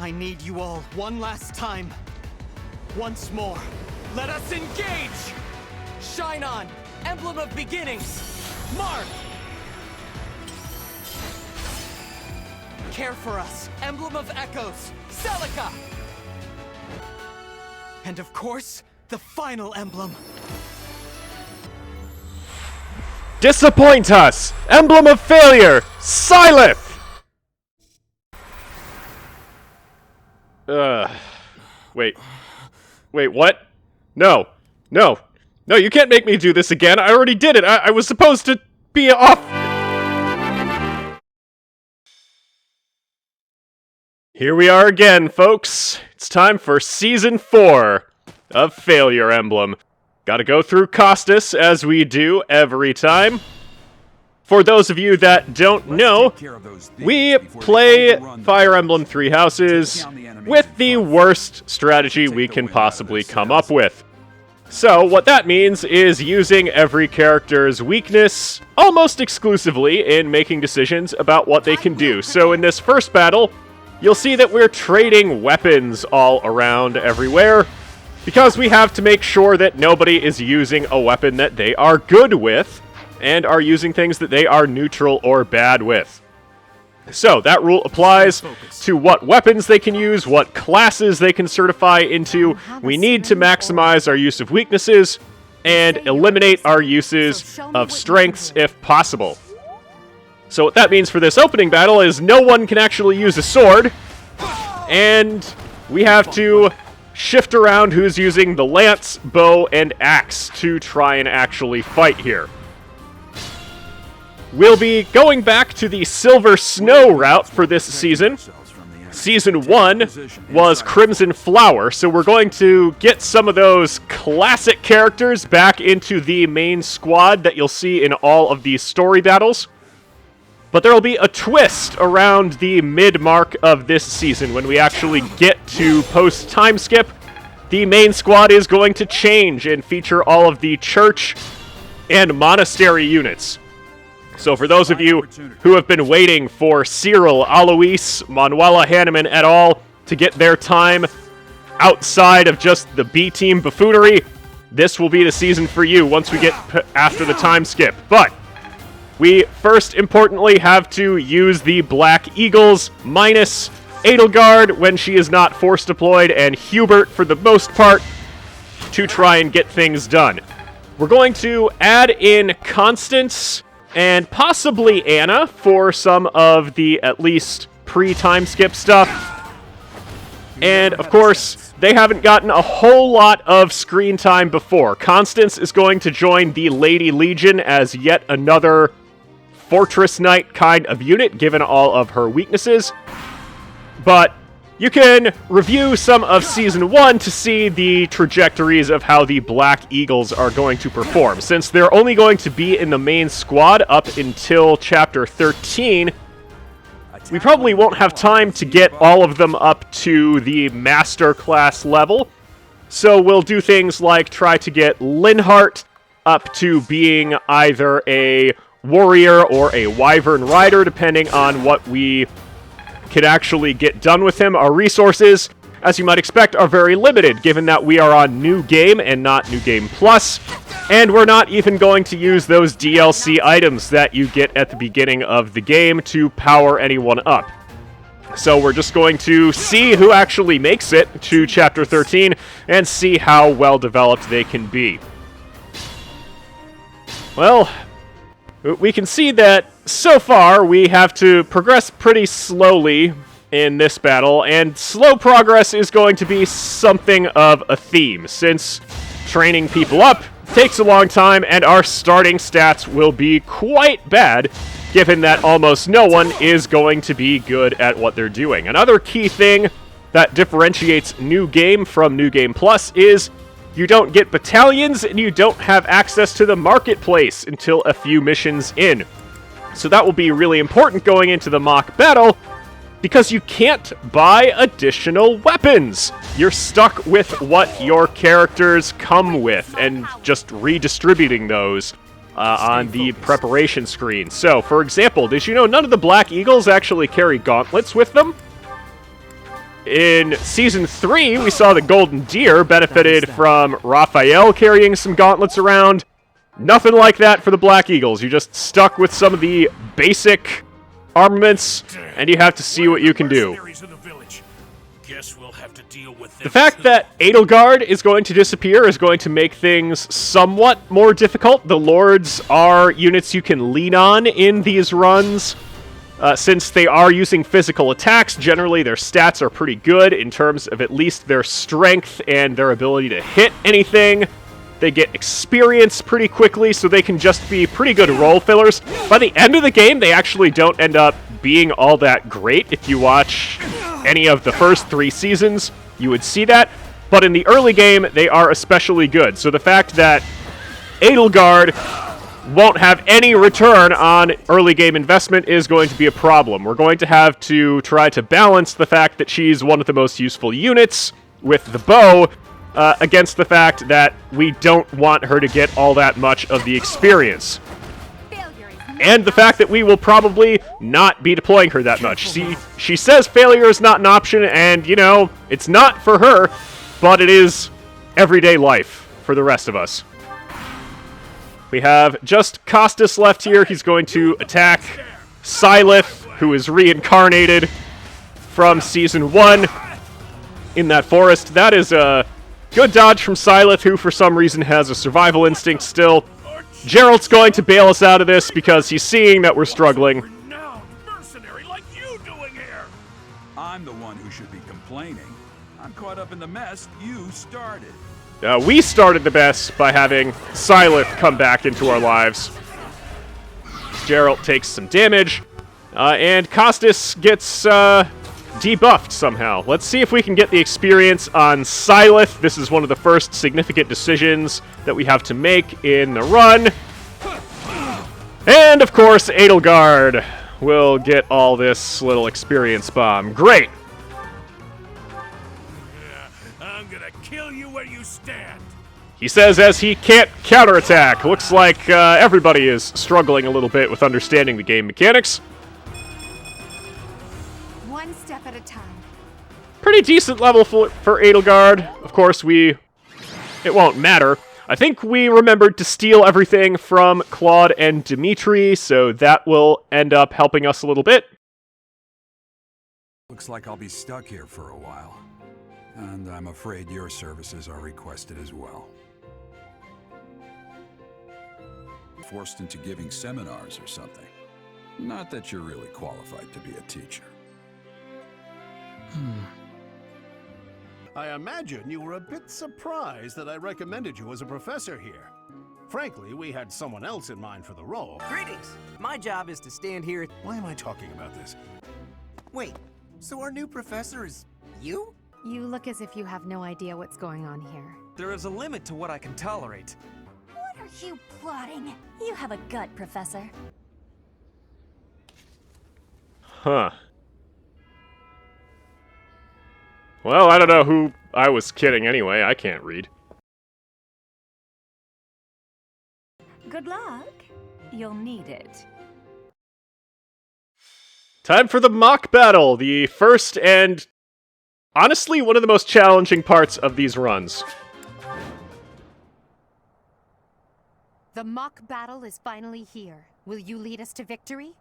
I need you all one last time. Once more, let us engage! Shine on, Emblem of Beginnings! Mark! Care for us, Emblem of Echoes! Celica! And of course, the final emblem. Disappoint us! Emblem of Failure! Silith! Wait, what? No, you can't make me do this again. I already did it. I was supposed to be off. Here we are again, folks. It's time for Season 4 of Failure Emblem. Gotta go through Costas, as we do every time. For those of you that don't know, we play Fire Emblem Three Houses with the worst strategy we can possibly come up with. So, what that means is using every character's weakness almost exclusively in making decisions about what they can do. So in this first battle, you'll see that we're trading weapons all around everywhere, because we have to make sure that nobody is using a weapon that they are good with, and are using things that they are neutral or bad with. So, that rule applies to what weapons they can use, what classes they can certify into. We need to maximize our use of weaknesses, and eliminate our uses of strengths if possible. So what that means for this opening battle is no one can actually use a sword, and we have to shift around who's using the lance, bow, and axe to try and actually fight here. We'll be going back to the Silver Snow route for this season. Season 1 was Crimson Flower, so we're going to get some of those classic characters back into the main squad that you'll see in all of these story battles. But there will be a twist around the mid-mark of this season when we actually get to post-time skip. The main squad is going to change and feature all of the church and monastery units. So for those of you who have been waiting for Cyril, Alois, Manuela Hanneman et al. To get their time outside of just the B-team buffoonery, this will be the season for you once we get after the time skip. But we first, importantly, have to use the Black Eagles minus Edelgard when she is not force deployed, and Hubert for the most part, to try and get things done. We're going to add in Constance and possibly Anna for some of the, at least, pre-time skip stuff. And, of course, they haven't gotten a whole lot of screen time before. Constance is going to join the Lady Legion as yet another Fortress Knight kind of unit, given all of her weaknesses. But you can review some of Season 1 to see the trajectories of how the Black Eagles are going to perform. Since they're only going to be in the main squad up until Chapter 13, we probably won't have time to get all of them up to the Master Class level. So we'll do things like try to get Linhardt up to being either a warrior or a wyvern rider, depending on what we can actually get done with him. Our resources, as you might expect, are very limited, given that we are on New Game and not New Game Plus, and we're not even going to use those DLC items that you get at the beginning of the game to power anyone up. So we're just going to see who actually makes it to Chapter 13 and see how well developed they can be. Well, we can see that so far we have to progress pretty slowly in this battle, and slow progress is going to be something of a theme, since training people up takes a long time and our starting stats will be quite bad, given that almost no one is going to be good at what they're doing. Another key thing that differentiates New Game from New Game Plus is you don't get battalions, and you don't have access to the marketplace until a few missions in. So that will be really important going into the mock battle, because you can't buy additional weapons. You're stuck with what your characters come with, and just redistributing those on the preparation screen. So, for example, did you know none of the Black Eagles actually carry gauntlets with them? In Season 3, we saw the Golden Deer benefited from Raphael carrying some gauntlets around. Nothing like that for the Black Eagles. You're just stuck with some of the basic armaments, and you have to see what you can do. The fact that Edelgard is going to disappear is going to make things somewhat more difficult. The Lords are units you can lean on in these runs. Since they are using physical attacks, generally their stats are pretty good in terms of at least their strength and their ability to hit anything. They get experience pretty quickly, so they can just be pretty good role fillers. By the end of the game, they actually don't end up being all that great. If you watch any of the first 3 seasons, you would see that. But in the early game, they are especially good. So the fact that Edelgard won't have any return on early game investment is going to be a problem. We're going to have to try to balance the fact that she's one of the most useful units with the bow against the fact that we don't want her to get all that much of the experience. And the fact that we will probably not be deploying her that much. See, she says failure is not an option, and, you know, it's not for her, but it is everyday life for the rest of us. We have just Costas left here. He's going to attack Sylith, who is reincarnated from Season 1 in that forest. That is a good dodge from Sylith, who for some reason has a survival instinct still. Geralt's going to bail us out of this because he's seeing that we're struggling. I'm the one who should be complaining. I'm caught up in the mess you started. We started the mess by having Sylith come back into our lives. Geralt takes some damage, and Costas gets debuffed somehow. Let's see if we can get the experience on Sylith. This is one of the first significant decisions that we have to make in the run. And, of course, Edelgard will get all this little experience bomb. Great! I'm gonna kill you where you stand. He says as he can't counterattack. Looks like everybody is struggling a little bit with understanding the game mechanics. One step at a time. Pretty decent level for Edelgard. Of course, it won't matter. I think we remembered to steal everything from Claude and Dimitri, so that will end up helping us a little bit. Looks like I'll be stuck here for a while. And I'm afraid your services are requested as well. Forced into giving seminars or something. Not that you're really qualified to be a teacher. I imagine you were a bit surprised that I recommended you as a professor here. Frankly, we had someone else in mind for the role. Greetings! My job is to stand here. Why am I talking about this? Wait, so our new professor is you? You look as if you have no idea what's going on here. There is a limit to what I can tolerate. What are you plotting? You have a gut, Professor. Huh. Well, I don't know who I was kidding anyway. I can't read. Good luck. You'll need it. Time for the mock battle, the first and honestly one of the most challenging parts of these runs. The mock battle is finally here. Will you lead us to victory?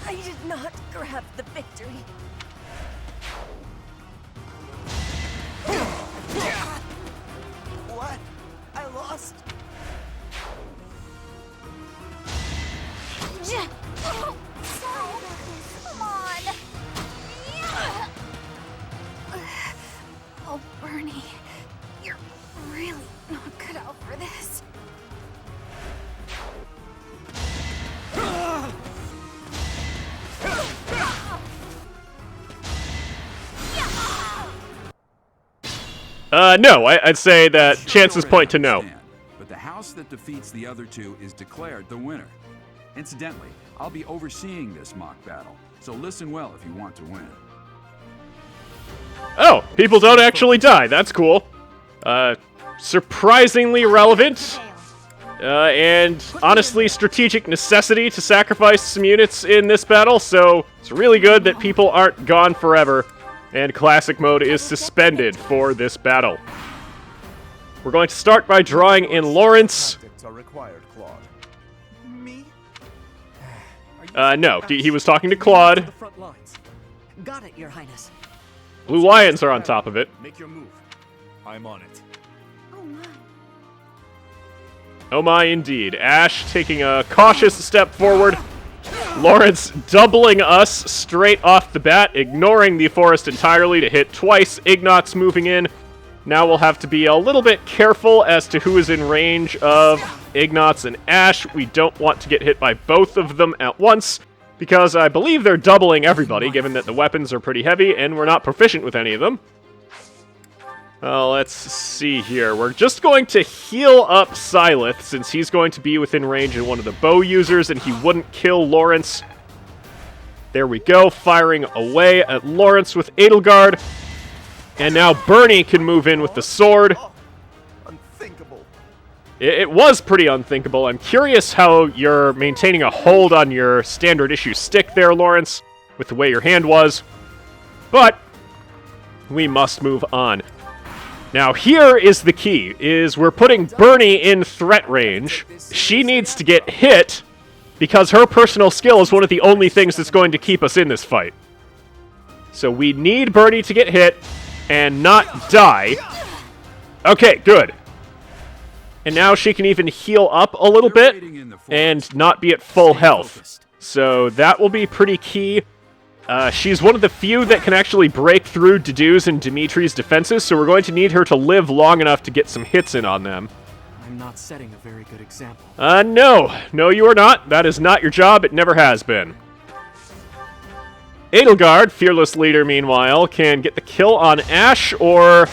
I did not grab the victory. What? I lost? Oh, come on. Oh, Bernie, you're really not cut out for this. No, I'd say that chances point to no. But the house that defeats the other two is declared the winner. Incidentally, I'll be overseeing this mock battle, so listen well if you want to win. Oh, people don't actually die. That's cool. Surprisingly relevant. and honestly, strategic necessity to sacrifice some units in this battle, so it's really good that people aren't gone forever, and Classic Mode is suspended for this battle. We're going to start by drawing in Lawrence. Tactics are required, Claude. Me? No, he was talking to Claude. The front lines. Got it, Your Highness. Blue Lions are on top of it. Make your move. I'm on it. Oh my. Oh my, indeed. Ash taking a cautious step forward. Lawrence doubling us straight off the bat, ignoring the forest entirely to hit twice. Ignatz moving in. Now we'll have to be a little bit careful as to who is in range of Ignatz and Ash. We don't want to get hit by both of them at once, because I believe they're doubling everybody, given that the weapons are pretty heavy, and we're not proficient with any of them. Let's see here. We're just going to heal up Syleth, since he's going to be within range of one of the bow users, and he wouldn't kill Lawrence. There we go, firing away at Lawrence with Edelgard. And now Bernie can move in with the sword. Unthinkable. It was pretty unthinkable. I'm curious how you're maintaining a hold on your standard issue stick there, Lawrence, with the way your hand was. But we must move on. Now here is the key, is we're putting Bernie in threat range. She needs to get hit because her personal skill is one of the only things that's going to keep us in this fight. So we need Bernie to get hit and not die. Okay, good. And now she can even heal up a little bit and not be at full health. So that will be pretty key. She's one of the few that can actually break through Dedue's and Dimitri's defenses, so we're going to need her to live long enough to get some hits in on them. I'm not setting a very good example. No. No, you are not. That is not your job. It never has been. Edelgard, fearless leader, meanwhile, can get the kill on Ash or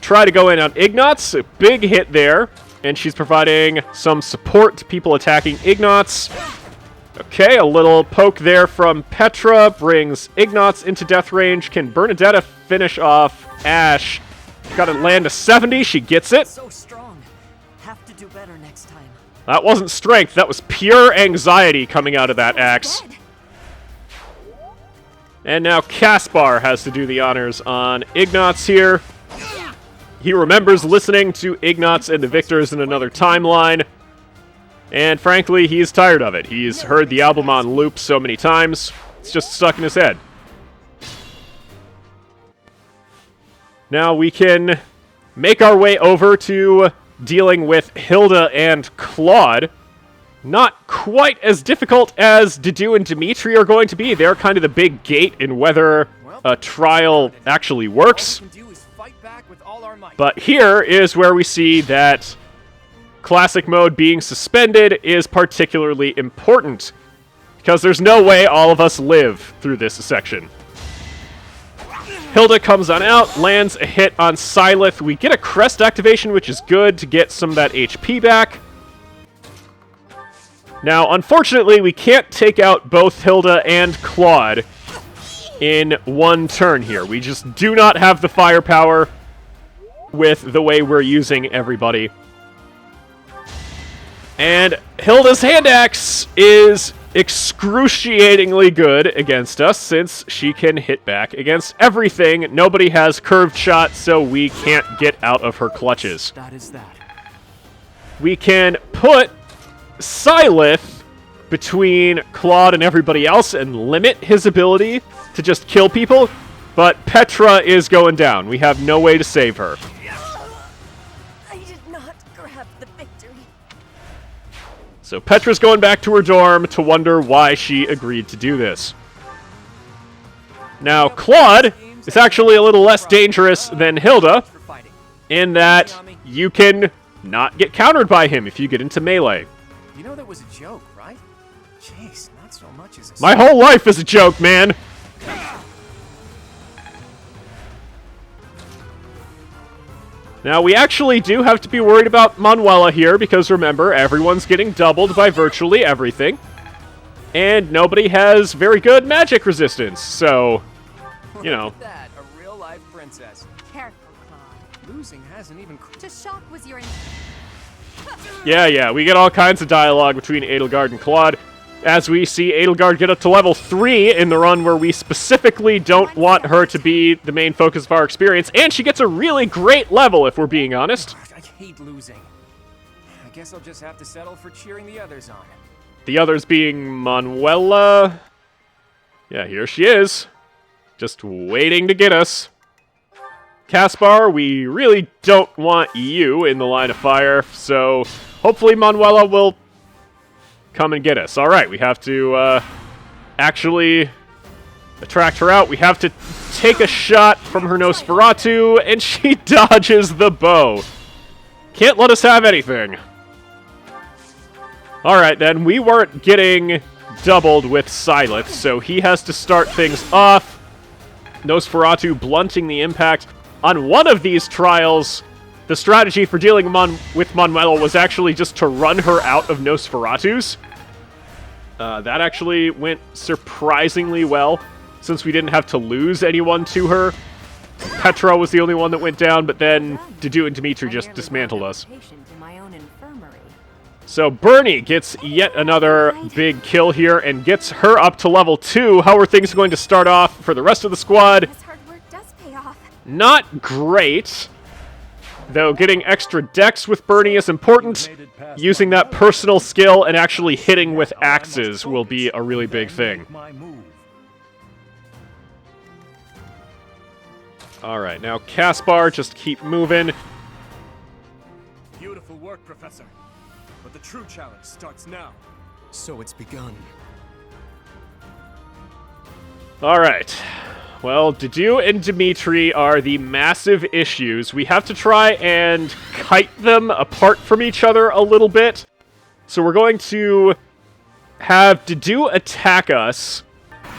try to go in on Ignatz. A big hit there, and she's providing some support to people attacking Ignatz. Okay, a little poke there from Petra brings Ignatz into death range. Can Bernadetta finish off Ash? Gotta land a 70. She gets it. So strong. Have to do better next time. That wasn't strength. That was pure anxiety coming out of that axe. Dead. And now Caspar has to do the honors on Ignatz here. He remembers listening to Ignatz and the Victors in another timeline. And frankly, he's tired of it. He's heard the album on loop so many times, it's just stuck in his head. Now we can make our way over to dealing with Hilda and Claude. Not quite as difficult as Dedue and Dimitri are going to be. They're kind of the big gate in whether a trial actually works. But here is where we see that Classic Mode being suspended is particularly important, because there's no way all of us live through this section. Hilda comes on out, lands a hit on Syleth. We get a crest activation, which is good to get some of that HP back. Now, unfortunately, we can't take out both Hilda and Claude in one turn here. We just do not have the firepower with the way we're using everybody. And Hilda's hand axe is excruciatingly good against us, since she can hit back against everything. Nobody has curved shot, so we can't get out of her clutches. That is that. We can put Syleth between Claude and everybody else and limit his ability to just kill people, but Petra is going down. We have no way to save her. I did not grab the victory. So Petra's going back to her dorm to wonder why she agreed to do this. Now, Claude is actually a little less dangerous than Hilda, in that you can not get countered by him if you get into melee. You know that was a joke, right? Jeez, not so much as a... My whole life is a joke, man! Now, we actually do have to be worried about Manuela here, because remember, everyone's getting doubled by virtually everything. And nobody has very good magic resistance, so, you know. Look at that, a real-life princess. Careful, Claude. Losing hasn't even... To shock was your... Yeah, we get all kinds of dialogue between Edelgard and Claude, as we see Edelgard get up to level 3 in the run where we specifically don't want her to be the main focus of our experience, and she gets a really great level, if we're being honest. I hate losing. I guess I'll just have to settle for cheering the others on. The others being Manuela. Yeah, here she is. Just waiting to get us. Caspar, we really don't want you in the line of fire, so hopefully Manuela will come and get us. Alright, we have to actually attract her out. We have to take a shot from her Nosferatu, and she dodges the bow. Can't let us have anything. Alright then, we weren't getting doubled with Silith, so he has to start things off. Nosferatu blunting the impact. On one of these trials, the strategy for dealing with Manuela was actually just to run her out of Nosferatus. That actually went surprisingly well, since we didn't have to lose anyone to her. Petra was the only one that went down, but then Dedu and Dimitri just dismantled us. So Bernie gets yet another big kill here and gets her up to level 2. How are things going to start off for the rest of the squad? Not great. Though getting extra dex with Bernie is important. Using that personal skill and actually hitting with axes will be a really big thing. Alright, now Caspar, just keep moving. Beautiful work, Professor. But the true challenge starts now. So it's begun. Alright. Well, Dedu and Dimitri are the massive issues. We have to try and kite them apart from each other a little bit. So we're going to have Dedu attack us,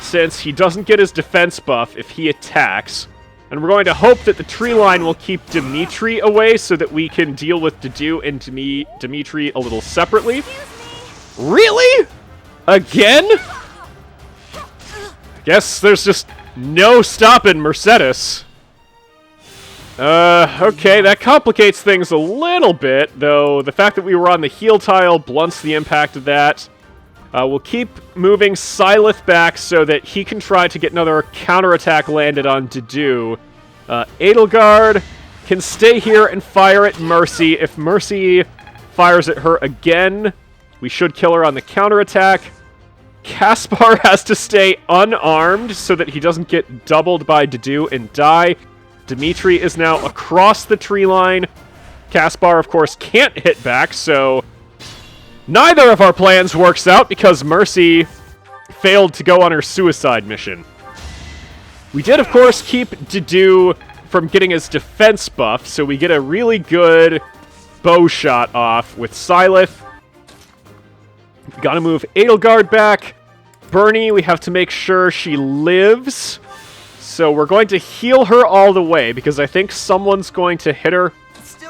since he doesn't get his defense buff if he attacks. And we're going to hope that the tree line will keep Dimitri away so that we can deal with Dedu and Dimitri a little separately. Really? Again? Guess there's just no stopping Mercedes. Okay, that complicates things a little bit, though the fact that we were on the heal tile blunts the impact of that. We'll keep moving Silith back so that he can try to get another counterattack landed on Dedu. Edelgard can stay here and fire at Mercy. If Mercy fires at her again, we should kill her on the counterattack. Caspar has to stay unarmed so that he doesn't get doubled by Dedu and die. Dimitri is now across the tree line. Caspar, of course, can't hit back, so neither of our plans works out because Mercy failed to go on her suicide mission. We did, of course, keep Dedu from getting his defense buff, so we get a really good bow shot off with Silith. Gotta move Edelgard back. Bernie, we have to make sure she lives. So we're going to heal her all the way, because I think someone's going to hit her.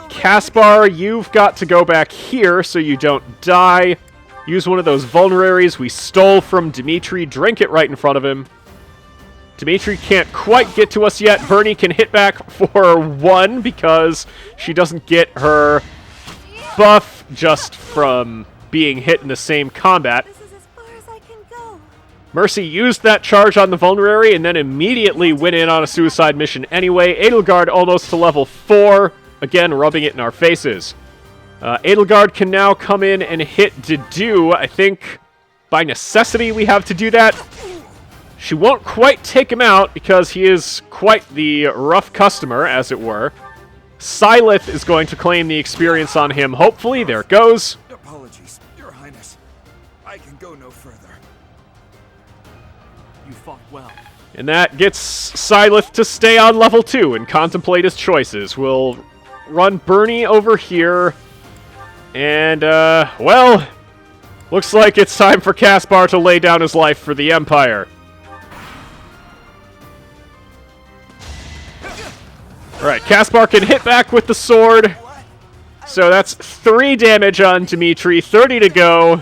Caspar, you've got to go back here so you don't die. Use one of those vulneraries we stole from Dimitri. Drink it right in front of him. Dimitri can't quite get to us yet. Bernie can hit back for 1 because she doesn't get her buff just from being hit in the same combat. This is as far as I can go. Mercy used that charge on the vulnerary and then immediately went in on a suicide mission anyway. Edelgard almost to level 4. Again, rubbing it in our faces. Edelgard can now come in and hit Dedu. I think by necessity we have to do that. She won't quite take him out because he is quite the rough customer, as it were. Silith is going to claim the experience on him. Hopefully, there it goes. Apologies, Your Highness. I can go no further. You fought well. And that gets Silith to stay on level 2 and contemplate his choices. We'll run Bernie over here. And, well, looks like it's time for Caspar to lay down his life for the Empire. Alright, Caspar can hit back with the sword. So that's 3 damage on Dimitri, 30 to go.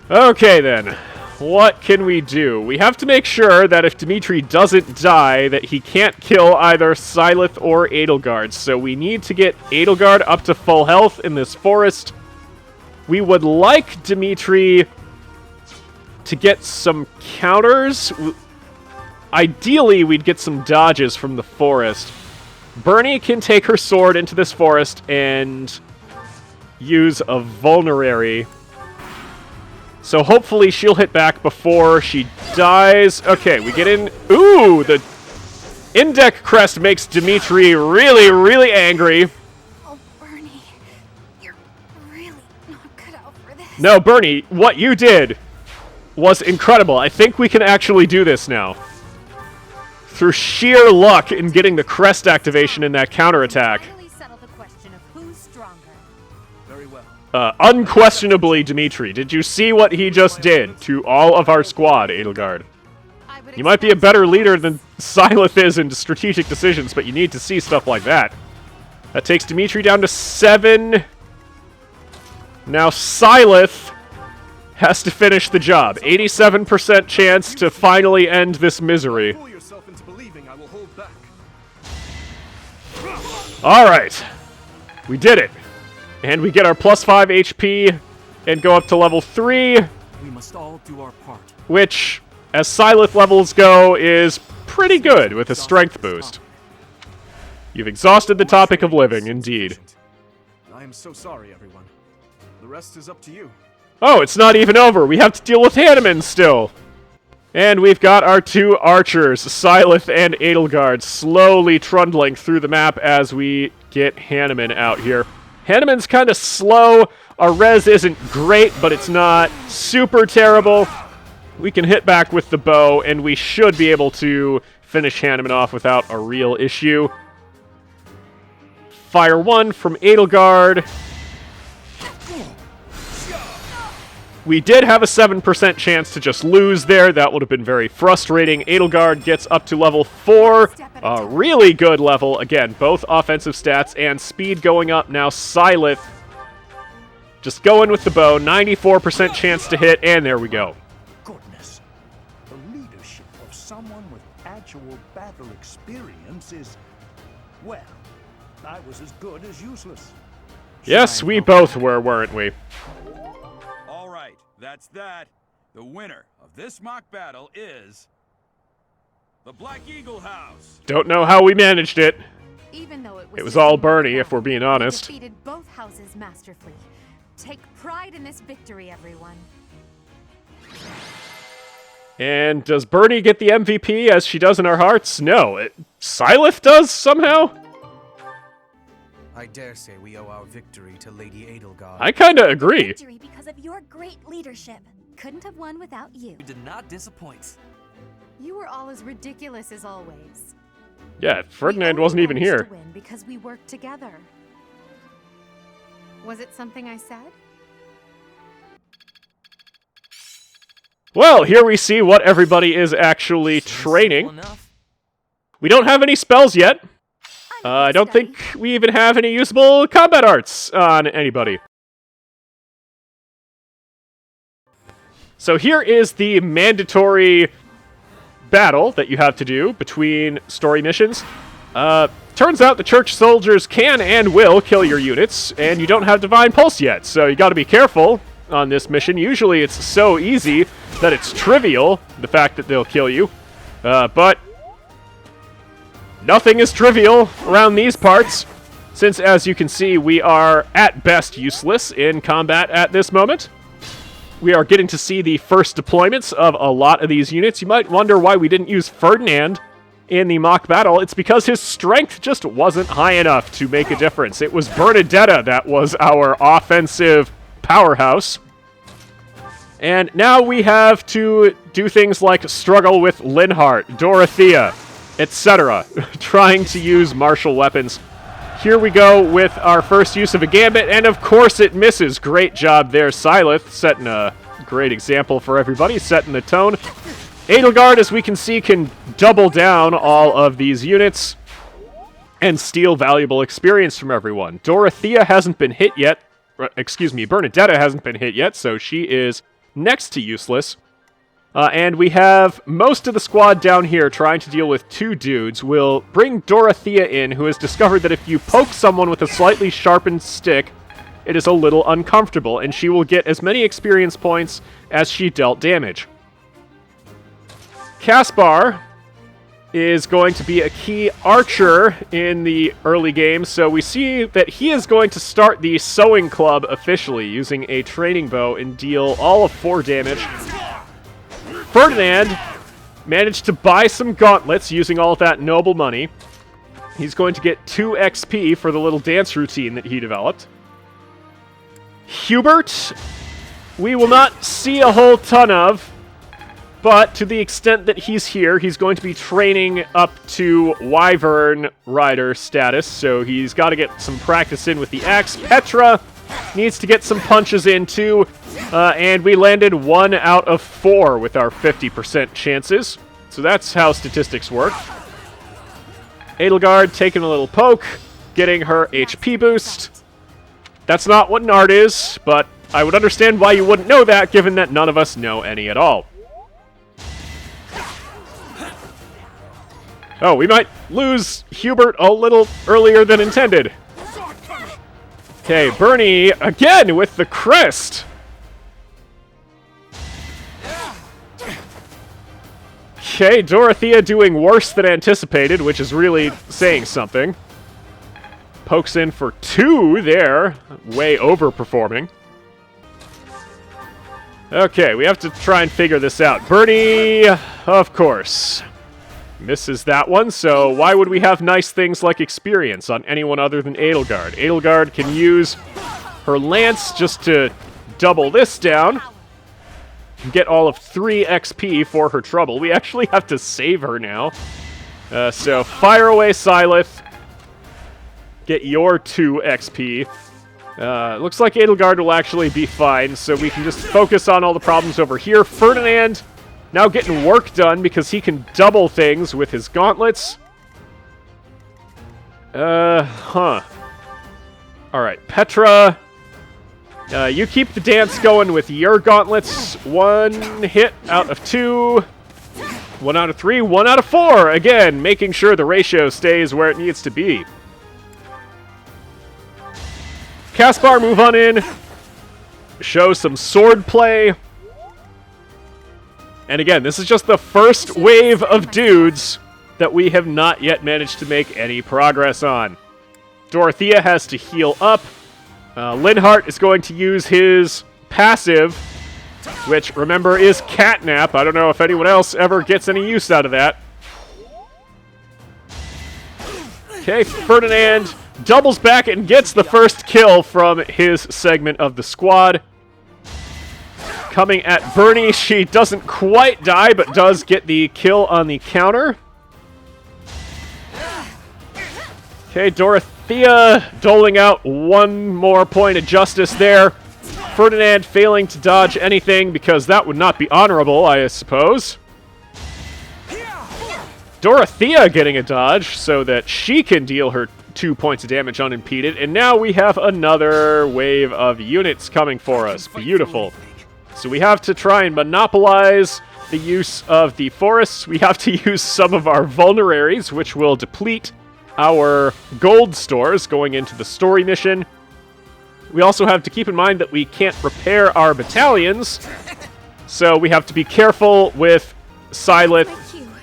Okay then. What can we do? We have to make sure that if Dimitri doesn't die, that he can't kill either Syleth or Edelgard. So we need to get Edelgard up to full health in this forest. We would like Dimitri to get some counters. Ideally, we'd get some dodges from the forest. Bernie can take her sword into this forest and use a vulnerary. So hopefully she'll hit back before she dies. Okay, we get in. Ooh, the Indec crest makes Dimitri really, really angry. Oh, Bernie, you're really not cut out for this. No, Bernie, what you did was incredible. I think we can actually do this now. Through sheer luck in getting the crest activation in that counterattack. Finally settle the question of who's stronger. Very well. Unquestionably, Dimitri. Did you see what he just did to all of our squad, Edelgard? You might be a better leader than Syleth is in strategic decisions, but you need to see stuff like that. That takes Dimitri down to 7. Now Syleth has to finish the job. 87% chance to finally end this misery. Fool yourself into believing I will hold back. Alright. We did it. And we get our plus 5 HP and go up to level 3, We must all do our part. which, as Syleth levels go, is pretty good with a strength boost. You've exhausted the topic of living, indeed. I am so sorry, everyone. The rest is up to you. Oh, it's not even over. We have to deal with Hanneman still. And we've got our 2 archers, Syleth and Edelgard, slowly trundling through the map as we get Hanneman out here. Hanneman's kind of slow. Our res isn't great, but it's not super terrible. We can hit back with the bow, and we should be able to finish Hanneman off without a real issue. Fire 1 from Edelgard. We did have a 7% chance to just lose there. That would have been very frustrating. Edelgard gets up to level 4. A really good level. Again, both offensive stats and speed going up. Now Syleth just going with the bow. 94% chance to hit, and there we go. Goodness. The leadership of someone with actual battle experience is, well, I was as good as useless. Yes, we both were, weren't we? All right, that's that. The winner of this mock battle is the Black Eagle House. Don't know how we managed it. Even though It was all Bernie, if we're being honest. We defeated both houses masterfully. Take pride in this victory, everyone. And does Bernie get the MVP as she does in our hearts? No. Syleth does somehow? I dare say we owe our victory to Lady Edelgard. I kinda agree. Victory because of your great leadership. Couldn't have won without you. You did not disappoint. You were all as ridiculous as always. Yeah, Ferdinand We wasn't only even managed here. to win because we worked together. Was it something I said? Well, here we see what everybody is actually training. Enough. We don't have any spells yet. I don't think we even have any usable combat arts on anybody. So here is the mandatory battle that you have to do between story missions. Turns out the church soldiers can and will kill your units, and you don't have Divine Pulse yet, so you gotta be careful on this mission. Usually it's so easy that it's trivial, the fact that they'll kill you. But nothing is trivial around these parts, since, as you can see, we are at best useless in combat at this moment. We are getting to see the first deployments of a lot of these units. You might wonder why we didn't use Ferdinand in the mock battle. It's because his strength just wasn't high enough to make a difference. It was Bernadetta that was our offensive powerhouse. And now we have to do things like struggle with Linhart, Dorothea, etc., trying to use martial weapons. Here we go with our first use of a gambit, and of course it misses. Great job there, Syleth, setting a great example for everybody, setting the tone. Edelgard, as we can see, can double down all of these units and steal valuable experience from everyone. Dorothea hasn't been hit yet. Excuse me, Bernadetta hasn't been hit yet, so she is next to useless. And we have most of the squad down here trying to deal with 2 dudes. We'll bring Dorothea in, who has discovered that if you poke someone with a slightly sharpened stick, it is a little uncomfortable, and she will get as many experience points as she dealt damage. Caspar is going to be a key archer in the early game, so we see that he is going to start the sewing club officially, using a training bow and deal all of 4 damage. Ferdinand managed to buy some gauntlets using all of that noble money. He's going to get 2 XP for the little dance routine that he developed. Hubert, we will not see a whole ton of, but to the extent that he's here, he's going to be training up to Wyvern Rider status, so he's got to get some practice in with the axe. Petra needs to get some punches in too, and we landed 1 out of 4 with our 50% chances, so that's how statistics work. Edelgard taking a little poke, getting her HP boost. That's not what an art is, but I would understand why you wouldn't know that, given that none of us know any at all. Oh, we might lose Hubert a little earlier than intended. Okay, Bernie again with the crest. Okay, Dorothea doing worse than anticipated, which is really saying something. Pokes in for 2 there, way overperforming. Okay, we have to try and figure this out. Bernie, of course, misses that one, so why would we have nice things like experience on anyone other than Edelgard? Edelgard can use her lance just to double this down and get all of 3 XP for her trouble. We actually have to save her now. So fire away, Syleth. Get your 2 XP. Looks like Edelgard will actually be fine, so we can just focus on all the problems over here. Ferdinand now getting work done because he can double things with his gauntlets. Alright, Petra. You keep the dance going with your gauntlets. 1 hit out of 2. 1 out of 3. 1 out of 4. Again, making sure the ratio stays where it needs to be. Caspar, move on in. Show some sword play. And again, this is just the first wave of dudes that we have not yet managed to make any progress on. Dorothea has to heal up. Linhart is going to use his passive, which, remember, is catnap. I don't know if anyone else ever gets any use out of that. Okay, Ferdinand doubles back and gets the first kill from his segment of the squad. Coming at Bernie, she doesn't quite die, but does get the kill on the counter. Okay, Dorothea doling out 1 more point of justice there. Ferdinand failing to dodge anything because that would not be honorable, I suppose. Dorothea getting a dodge so that she can deal her 2 points of damage unimpeded. And now we have another wave of units coming for us. Beautiful. So we have to try and monopolize the use of the forests. We have to use some of our vulneraries, which will deplete our gold stores going into the story mission. We also have to keep in mind that we can't repair our battalions, so we have to be careful with Syleth,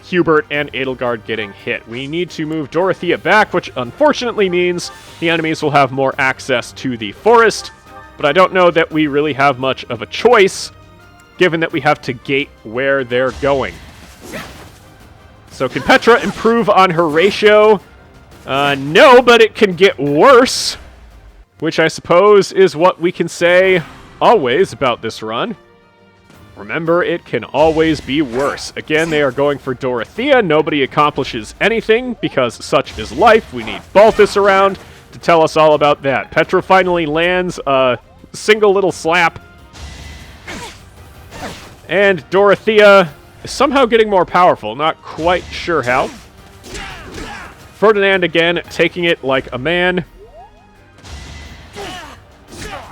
Hubert, and Edelgard getting hit. We need to move Dorothea back, which unfortunately means the enemies will have more access to the forest, but I don't know that we really have much of a choice, given that we have to gate where they're going. So can Petra improve on her ratio? No, but it can get worse, which I suppose is what we can say always about this run. Remember, it can always be worse. Again, they are going for Dorothea. Nobody accomplishes anything because such is life. We need Balthus around to tell us all about that. Petra finally lands a single little slap. And Dorothea is somehow getting more powerful. Not quite sure how. Ferdinand again taking it like a man.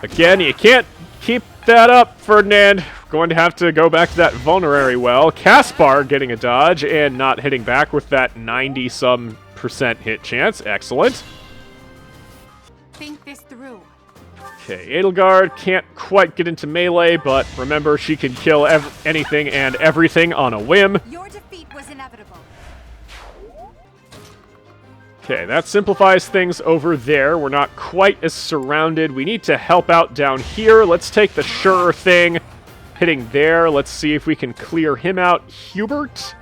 Again, you can't keep that up, Ferdinand. going to have to go back to that vulnerary well. Caspar getting a dodge and not hitting back with that 90-some% hit chance. Excellent. Think this through. Okay, Edelgard can't quite get into melee, but remember, she can kill anything and everything on a whim. Your defeat was inevitable. Okay, that simplifies things over there. We're not quite as surrounded. We need to help out down here. Let's take the surer thing. Hitting there. Let's see if we can clear him out. Hubert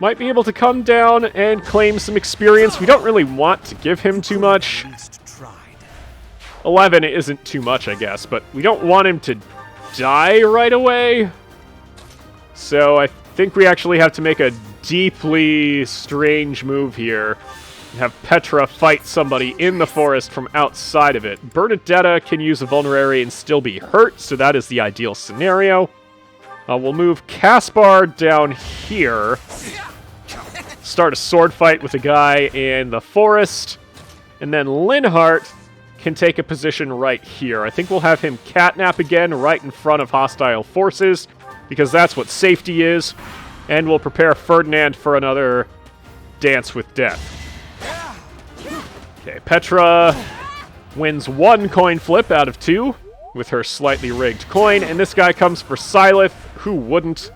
might be able to come down and claim some experience. We don't really want to give him too much. 11 isn't too much, I guess, but we don't want him to die right away. So I think we actually have to make a deeply strange move here. Have Petra fight somebody in the forest from outside of it. Bernadetta can use a vulnerary and still be hurt, so that is the ideal scenario. We'll move Caspar down here. Start a sword fight with a guy in the forest. And then Linhart can take a position right here. I think we'll have him catnap again right in front of hostile forces, because that's what safety is. And we'll prepare Ferdinand for another dance with death. Okay, Petra wins 1 coin flip out of 2 with her slightly rigged coin, and this guy comes for Syleth. Who wouldn't?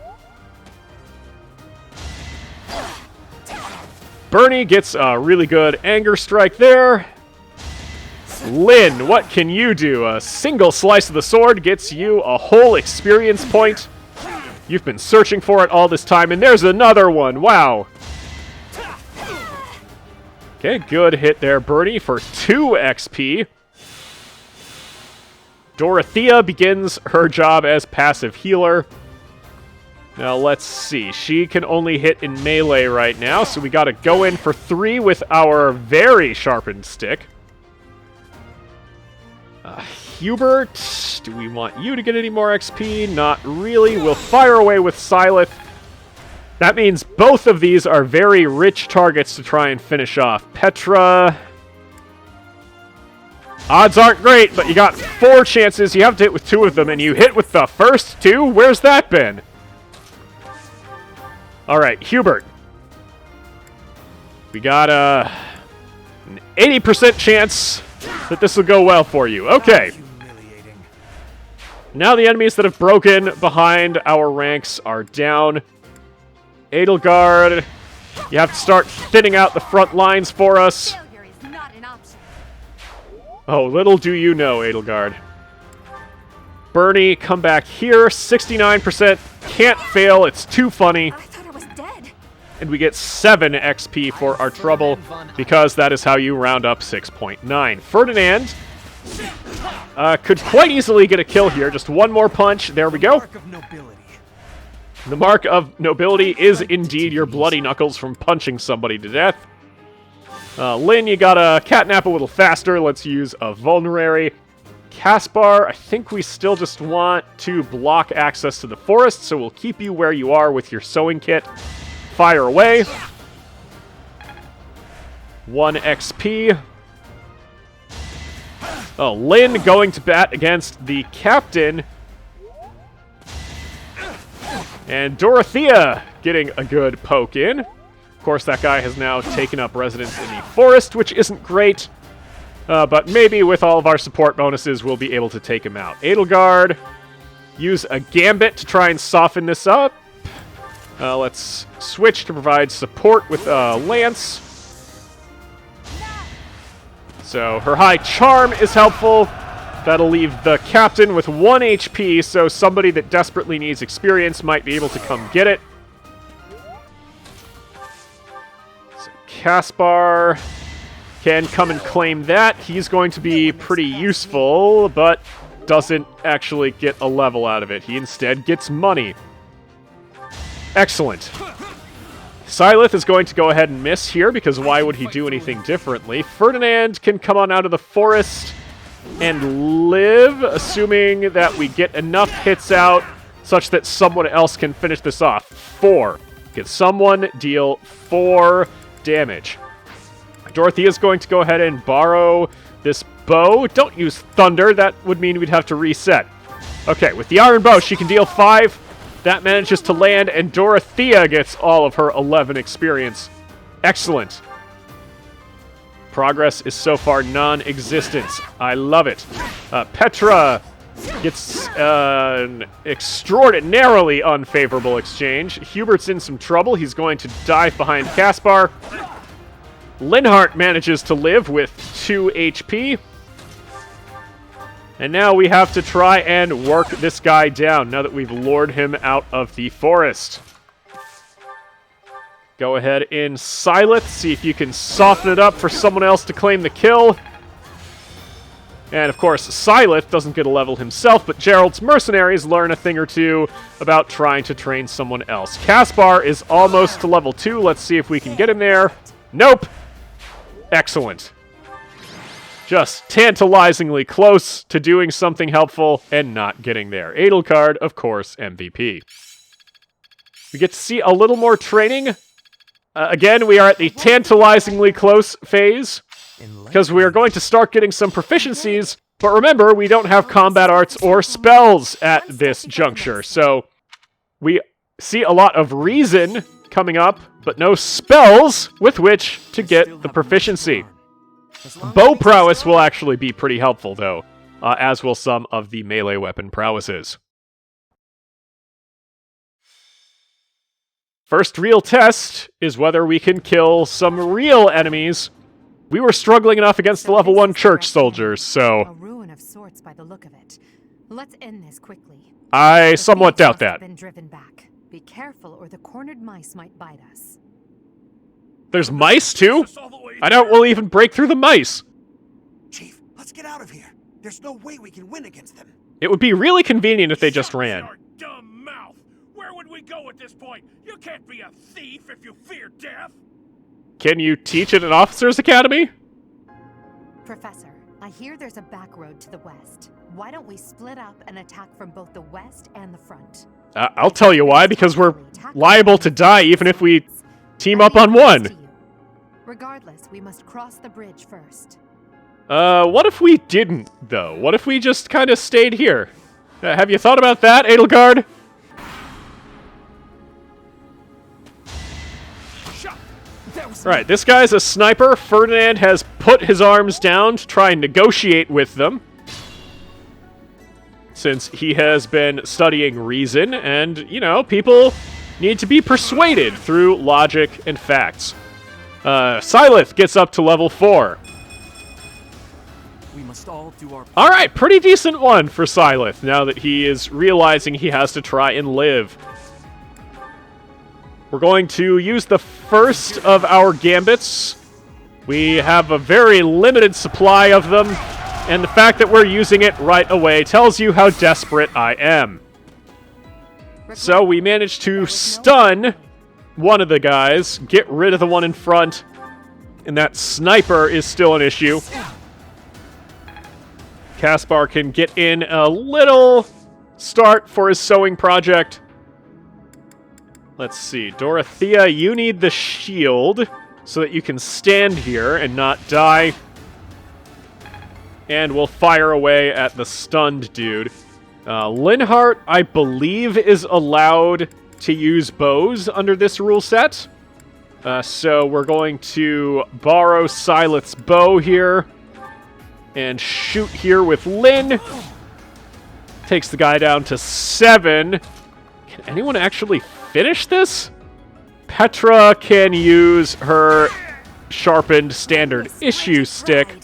Bernie gets a really good anger strike there. Lynn, what can you do? A single slice of the sword gets you a whole experience point. You've been searching for it all this time, and there's another one. Wow. Okay, good hit there, Bernie, for 2 XP. Dorothea begins her job as passive healer. Now, let's see. She can only hit in melee right now, so we got to go in for 3 with our very sharpened stick. Hubert, do we want you to get any more XP? Not really. We'll fire away with Syleth. That means both of these are very rich targets to try and finish off. Petra. Odds aren't great, but you got 4 chances. You have to hit with 2 of them, and you hit with the first 2? Where's that been? Alright, Hubert. We got an 80% chance that this will go well for you. Okay. Now the enemies that have broken behind our ranks are down. Edelgard, you have to start thinning out the front lines for us. Failure is not an option. Oh, little do you know, Edelgard. Bernie, come back here. 69%. Can't fail. It's too funny. I thought I was dead. And we get 7 XP for our trouble, because that is how you round up 6.9. Ferdinand could quite easily get a kill here. Just one more punch. There we go. The mark of nobility is indeed your bloody knuckles from punching somebody to death. Lynn, you gotta catnap a little faster. Let's use a vulnerary. Caspar, I think we still just want to block access to the forest, so we'll keep you where you are with your sewing kit. Fire away. 1 XP. Oh, Lynn going to bat against the captain. And Dorothea getting a good poke in. Of course, that guy has now taken up residence in the forest, which isn't great. But maybe with all of our support bonuses, we'll be able to take him out. Edelgard, use a gambit to try and soften this up. Let's switch to provide support with Lance. So her high charm is helpful. That'll leave the captain with 1 HP, so somebody that desperately needs experience might be able to come get it. So Caspar can come and claim that. He's going to be pretty useful, but doesn't actually get a level out of it. He instead gets money. Excellent. Syleth is going to go ahead and miss here, because why would he do anything differently? Ferdinand can come on out of the forest and live, assuming that we get enough hits out such that someone else can finish this off. 4. Can someone deal 4 damage? Dorothea's going to go ahead and borrow this bow. Don't use thunder. That would mean we'd have to reset. Okay, with the Iron Bow, she can deal 5. That manages to land, and Dorothea gets all of her 11 experience. Excellent. Progress is so far non-existent. I love it. Petra gets an extraordinarily unfavorable exchange. Hubert's in some trouble. He's going to dive behind Caspar. Linhart manages to live with 2 HP. And now we have to try and work this guy down now that we've lured him out of the forest. Go ahead in Silith, see if you can soften it up for someone else to claim the kill. And of course, Silith doesn't get a level himself, but Gerald's mercenaries learn a thing or two about trying to train someone else. Caspar is almost to level 2. Let's see if we can get him there. Nope. Excellent. Just tantalizingly close to doing something helpful and not getting there. Edelgard, of course, MVP. We get to see a little more training. Again, we are at the tantalizingly close phase because we are going to start getting some proficiencies. But remember, we don't have combat arts or spells at this juncture. So we see a lot of reason coming up, but no spells with which to get the proficiency. Bow prowess will actually be pretty helpful, though, as will some of the melee weapon prowesses. First real test is whether we can kill some real enemies. We were struggling enough against the level 1 church soldiers, so a ruin of sorts by the look of it. Let's end this quickly. I somewhat doubt that. Been driven back. Be careful, or the cornered mice might bite us. There's mice, too? I doubt we'll even break through the mice. Chief, let's get out of here. There's no way we can win against them. It would be really convenient if they just ran. Your dumb mouth! Where would we go at this point? You can't be a thief if you fear death! Can you teach at an officer's academy? Professor, I hear there's a back road to the west. Why don't we split up and attack from both the west and the front? I'll tell you why, because we're liable to die even if we team up on one. Regardless, we must cross the bridge first. What if we didn't, though? What if we just kind of stayed here? Have you thought about that, Edelgard? Right, this guy's a sniper. Ferdinand has put his arms down to try and negotiate with them, since he has been studying reason, and, you know, people need to be persuaded through logic and facts. Silith gets up to level 4. We must all do our... Alright, pretty decent one for Silith, now that he is realizing he has to try and live. We're going to use the first of our gambits. We have a very limited supply of them, and the fact that we're using it right away tells you how desperate I am. So we managed to stun one of the guys, get rid of the one in front, and that sniper is still an issue. Caspar can get in a little start for his sewing project. Let's see. Dorothea, you need the shield so that you can stand here and not die. And we'll fire away at the stunned dude. Linhart, I believe, is allowed to use bows under this rule set. So we're going to borrow Silith's bow here and shoot here with Lyn. Takes the guy down to 7. Can anyone actually finish this? Petra can use her sharpened standard issue stick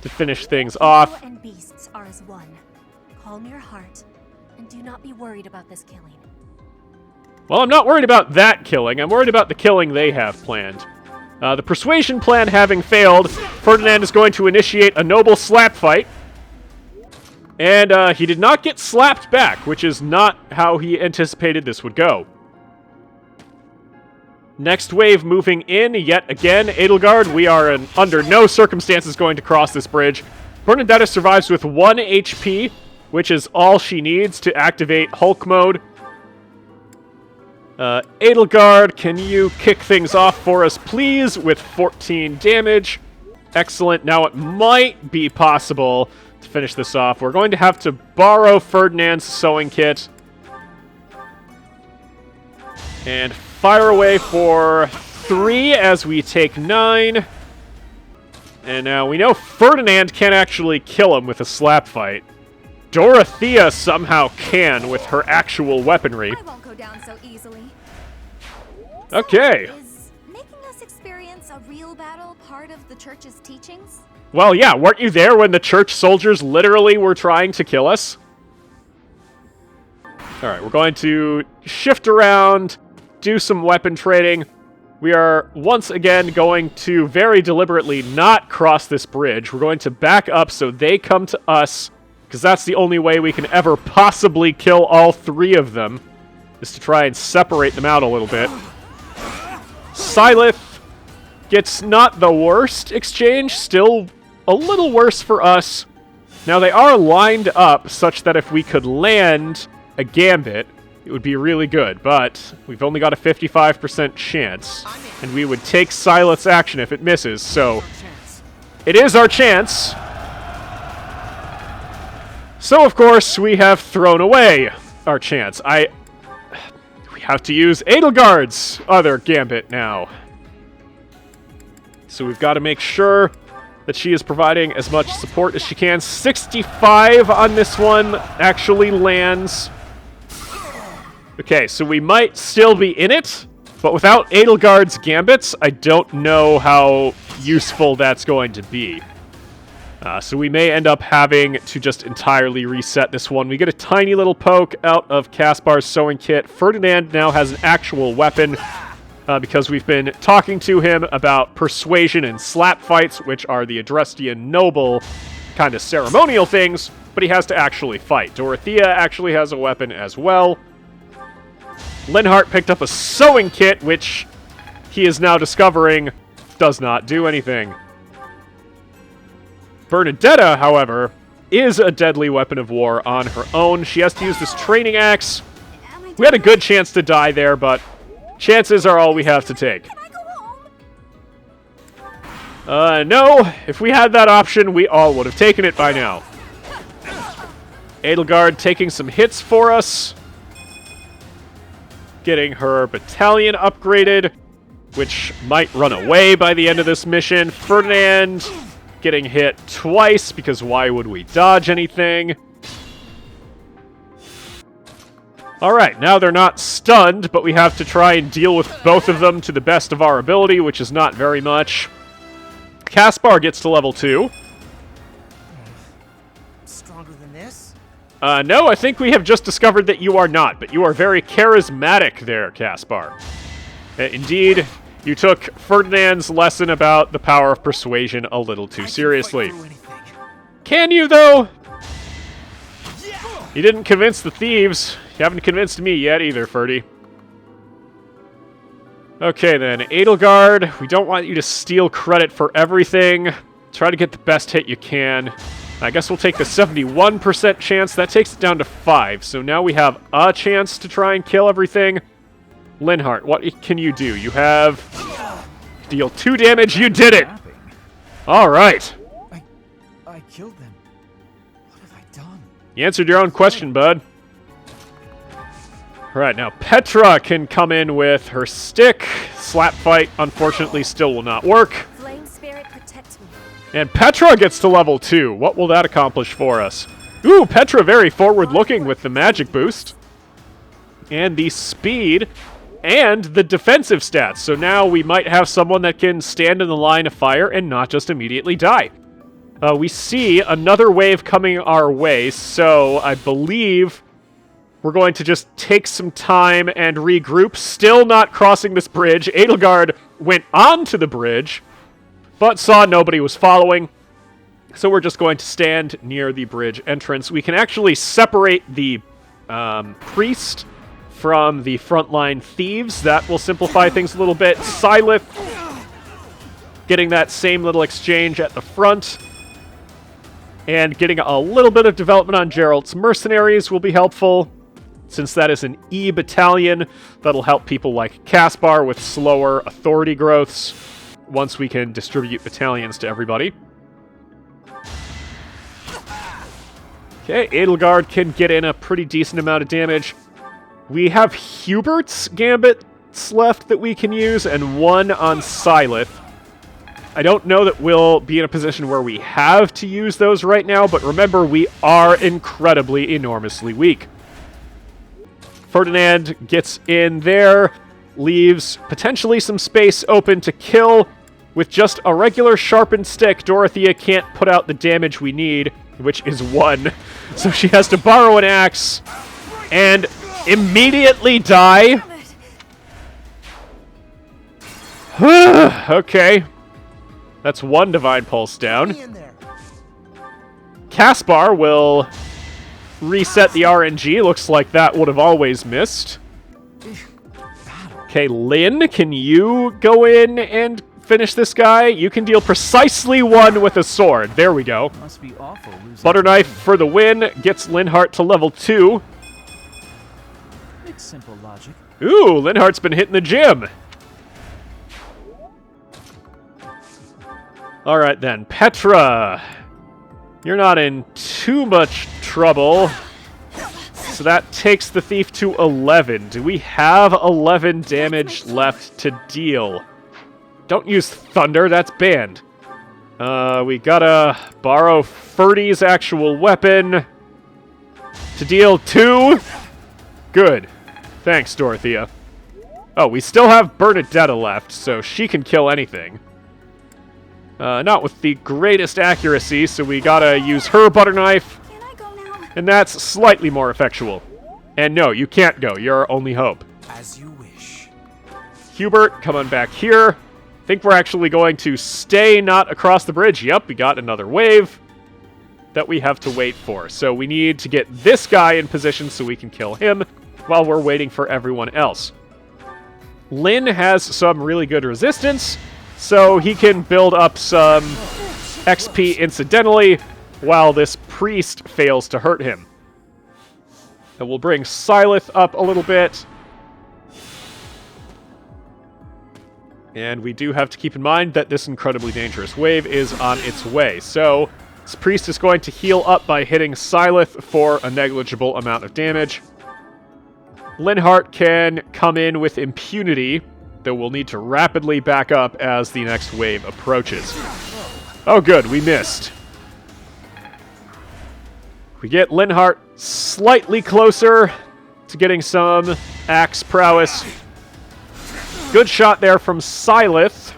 to finish things off. People and beasts are as one. Calm your heart and do not be worried about this killing. Well, I'm not worried about that killing. I'm worried about the killing they have planned. The persuasion plan having failed, Ferdinand is going to initiate a noble slap fight. And he did not get slapped back, which is not how he anticipated this would go. Next wave moving in, yet again, Edelgard, we are under no circumstances going to cross this bridge. Bernadetta survives with 1 HP, which is all she needs to activate Hulk mode. Edelgard, can you kick things off for us, please, with 14 damage? Excellent. Now it might be possible to finish this off. We're going to have to borrow Ferdinand's sewing kit. And fire away for 3 as we take 9. And now we know Ferdinand can't actually kill him with a slap fight. Dorothea somehow can with her actual weaponry. I won't go down so easily. Okay. Is making us experience a real battle part of the church's teachings? Well, yeah, weren't you there when the church soldiers literally were trying to kill us? Alright, we're going to shift around, do some weapon trading. We are once again going to very deliberately not cross this bridge. We're going to back up so they come to us, because that's the only way we can ever possibly kill all 3 of them, is to try and separate them out a little bit. Sylith gets not the worst exchange, still a little worse for us. Now they are lined up such that if we could land a gambit, it would be really good, but we've only got a 55% chance, and we would take Sylith's action if it misses, so it is our chance. So, of course, we have thrown away our chance. We have to use Edelgard's other gambit now. So we've got to make sure that she is providing as much support as she can. 65 on this one actually lands. Okay, so we might still be in it, but without Edelgard's gambits, I don't know how useful that's going to be. So we may end up having to just entirely reset this one. We get a tiny little poke out of Caspar's sewing kit. Ferdinand now has an actual weapon because we've been talking to him about persuasion and slap fights, which are the Adrestian noble kind of ceremonial things, but he has to actually fight. Dorothea actually has a weapon as well. Linhardt picked up a sewing kit, which he is now discovering does not do anything. Bernadetta, however, is a deadly weapon of war on her own. She has to use this training axe. We had a good chance to die there, but chances are all we have to take. No. If we had that option, we all would have taken it by now. Edelgard taking some hits for us. Getting her battalion upgraded, which might run away by the end of this mission. Ferdinand getting hit twice, because why would we dodge anything? Alright, now they're not stunned, but we have to try and deal with both of them to the best of our ability, which is not very much. Caspar gets to level 2. Stronger than this? No, I think we have just discovered that you are not, but you are very charismatic there, Caspar. Indeed, you took Ferdinand's lesson about the power of persuasion a little too seriously. Can you, though? You didn't convince the thieves. You haven't convinced me yet either, Ferdy. Okay, then. Edelgard, we don't want you to steal credit for everything. Try to get the best hit you can. I guess we'll take the 71% chance. That takes it down to 5. So now we have a chance to try and kill everything. Linhardt, what can you do? You have... deal 2 damage. You did it! Alright. I killed them. What have I done? You answered your own question, bud. Alright, now Petra can come in with her stick. Slap fight, unfortunately, still will not work. Flame spirit protect me. And Petra gets to level 2. What will that accomplish for us? Ooh, Petra very forward-looking with the magic boost. And the speed... and the defensive stats. So now we might have someone that can stand in the line of fire and not just immediately die. We see another wave coming our way, so I believe we're going to just take some time and regroup. Still not crossing this bridge. Edelgard went onto the bridge, but saw nobody was following. So we're just going to stand near the bridge entrance. We can actually separate the priest from the frontline thieves. That will simplify things a little bit. Sylith getting that same little exchange at the front. And getting a little bit of development on Geralt's mercenaries will be helpful, since that is an E battalion. That'll help people like Caspar with slower authority growths once we can distribute battalions to everybody. Okay, Edelgard can get in a pretty decent amount of damage. We have Hubert's gambits left that we can use, and one on Syleth. I don't know that we'll be in a position where we have to use those right now, but remember, we are incredibly, enormously weak. Ferdinand gets in there, leaves potentially some space open to kill. With just a regular sharpened stick, Dorothea can't put out the damage we need, which is 1. So she has to borrow an axe and immediately die. Okay. That's 1 Divine Pulse down. Caspar will reset the RNG. Looks like that would have always missed. Okay, Lynn, can you go in and finish this guy? You can deal precisely 1 with a sword. There we go. Must be awful losing. Butter Knife for the win. Gets Linhardt to level 2. It's simple logic. Ooh, Linhardt's been hitting the gym. Alright then, Petra. You're not in too much trouble. So that takes the thief to 11. Do we have 11 damage left to deal? Don't use Thunder, that's banned. We gotta borrow Ferdy's actual weapon to deal 2. Good. Thanks, Dorothea. Oh, we still have Bernadetta left, so she can kill anything. Not with the greatest accuracy, so we gotta use her butter knife. Can I go now? And that's slightly more effectual. And no, you can't go. You're our only hope. As you wish. Hubert, come on back here. Think we're actually going to stay not across the bridge. Yep, we got another wave that we have to wait for. So we need to get this guy in position so we can kill him while we're waiting for everyone else. Lynn has some really good resistance, so he can build up some XP incidentally while this priest fails to hurt him. And we'll bring Syleth up a little bit. And we do have to keep in mind that this incredibly dangerous wave is on its way. So this priest is going to heal up by hitting Syleth for a negligible amount of damage. Linhardt can come in with impunity, though we'll need to rapidly back up as the next wave approaches. Oh good, we missed. We get Linhardt slightly closer to getting some axe prowess. Good shot there from Syleth.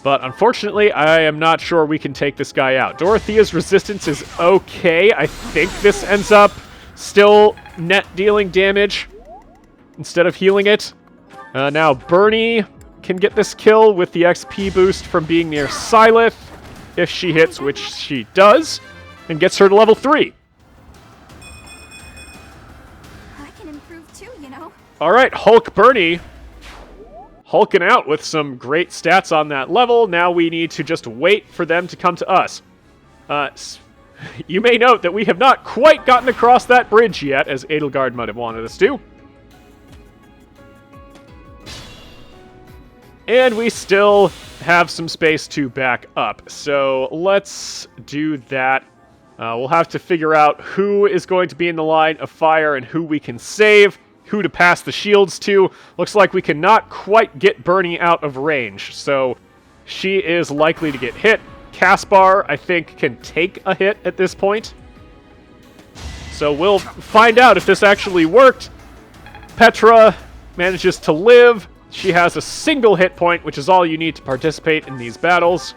But unfortunately, I am not sure we can take this guy out. Dorothea's resistance is okay. I think this ends up still net dealing damage instead of healing it. Now Bernie can get this kill with the XP boost from being near Syleth, if she hits, which she does, and gets her to level 3. I can improve too, you know. Alright, Hulk Bernie hulking out with some great stats on that level. Now we need to just wait for them to come to us. You may note that we have not quite gotten across that bridge yet, as Edelgard might have wanted us to. And we still have some space to back up. So let's do that. We'll have to figure out who is going to be in the line of fire and who we can save, who to pass the shields to. Looks like we cannot quite get Bernie out of range, so she is likely to get hit. Caspar, I think, can take a hit at this point. So we'll find out if this actually worked. Petra manages to live. She has a single hit point, which is all you need to participate in these battles.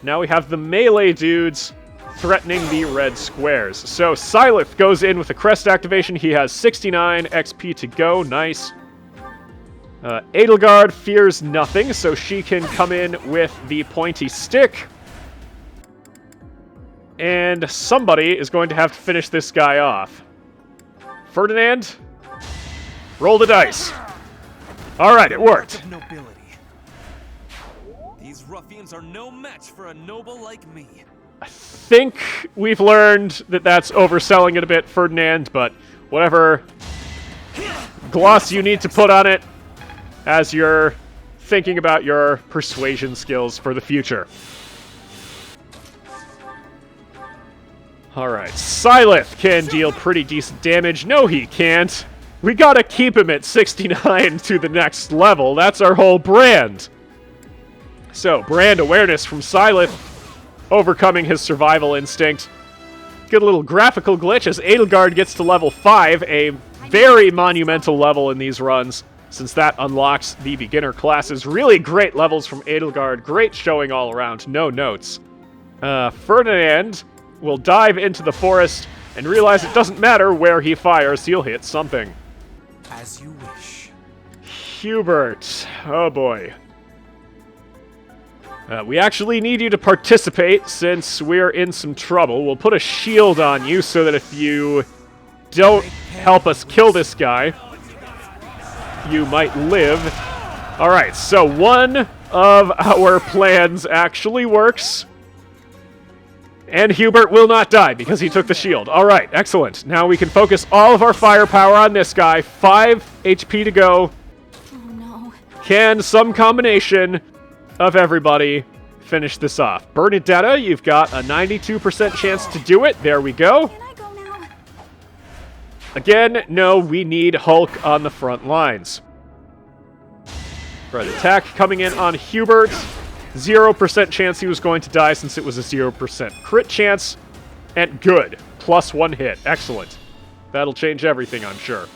Now we have the melee dudes threatening the red squares. So Syleth goes in with a crest activation. He has 69 XP to go. Nice. Edelgard fears nothing, so she can come in with the pointy stick. And somebody is going to have to finish this guy off. Ferdinand, roll the dice. Alright, it worked. These ruffians are no match for a noble like me. I think we've learned that that's overselling it a bit, Ferdinand, but whatever gloss you need to put on it as you're thinking about your persuasion skills for the future. Alright, Syleth can deal pretty decent damage. No, he can't. We gotta keep him at 69 to the next level. That's our whole brand. So, brand awareness from Syleth, overcoming his survival instinct. Get a little graphical glitch as Edelgard gets to level 5, a very monumental level in these runs, since that unlocks the beginner classes. Really great levels from Edelgard, great showing all around, no notes. Ferdinand will dive into the forest and realize it doesn't matter where he fires, he'll hit something. As you wish. Hubert, oh boy. We actually need you to participate since we're in some trouble. We'll put a shield on you so that if you don't help us kill this guy, you might live. Alright, so one of our plans actually works. And Hubert will not die because he took the shield. Alright, excellent. Now we can focus all of our firepower on this guy. 5 HP to go. Oh no. Can some combination of everybody finish this off? Bernadetta, you've got a 92% chance to do it. There we go. Can I go now? Again, no, we need Hulk on the front lines. Right, attack coming in on Hubert. 0% chance he was going to die since it was a 0% crit chance. And good. +1 hit. Excellent. That'll change everything, I'm sure.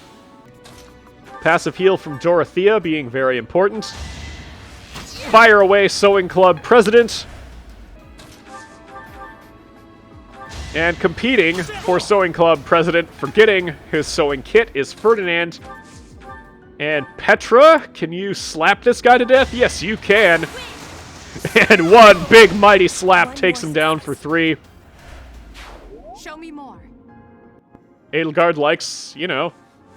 Passive heal from Dorothea being very important. Fire away, Sewing Club President. And competing for Sewing Club President, forgetting his sewing kit, is Ferdinand. And Petra, can you slap this guy to death? Yes, you can. And one big mighty slap takes him down for 3. Show me more. Edelgard likes, you know,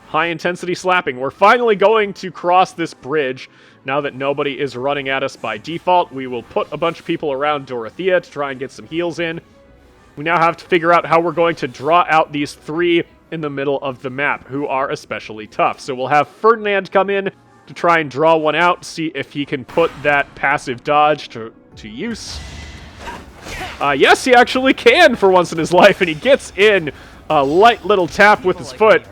high-intensity slapping. We're finally going to cross this bridge. Now that nobody is running at us by default, we will put a bunch of people around Dorothea to try and get some heals in. We now have to figure out how we're going to draw out these 3 in the middle of the map, who are especially tough. So we'll have Ferdinand come in to try and draw one out, see if he can put that passive dodge to use. Yes, he actually can for once in his life, and he gets in a light little tap with his foot.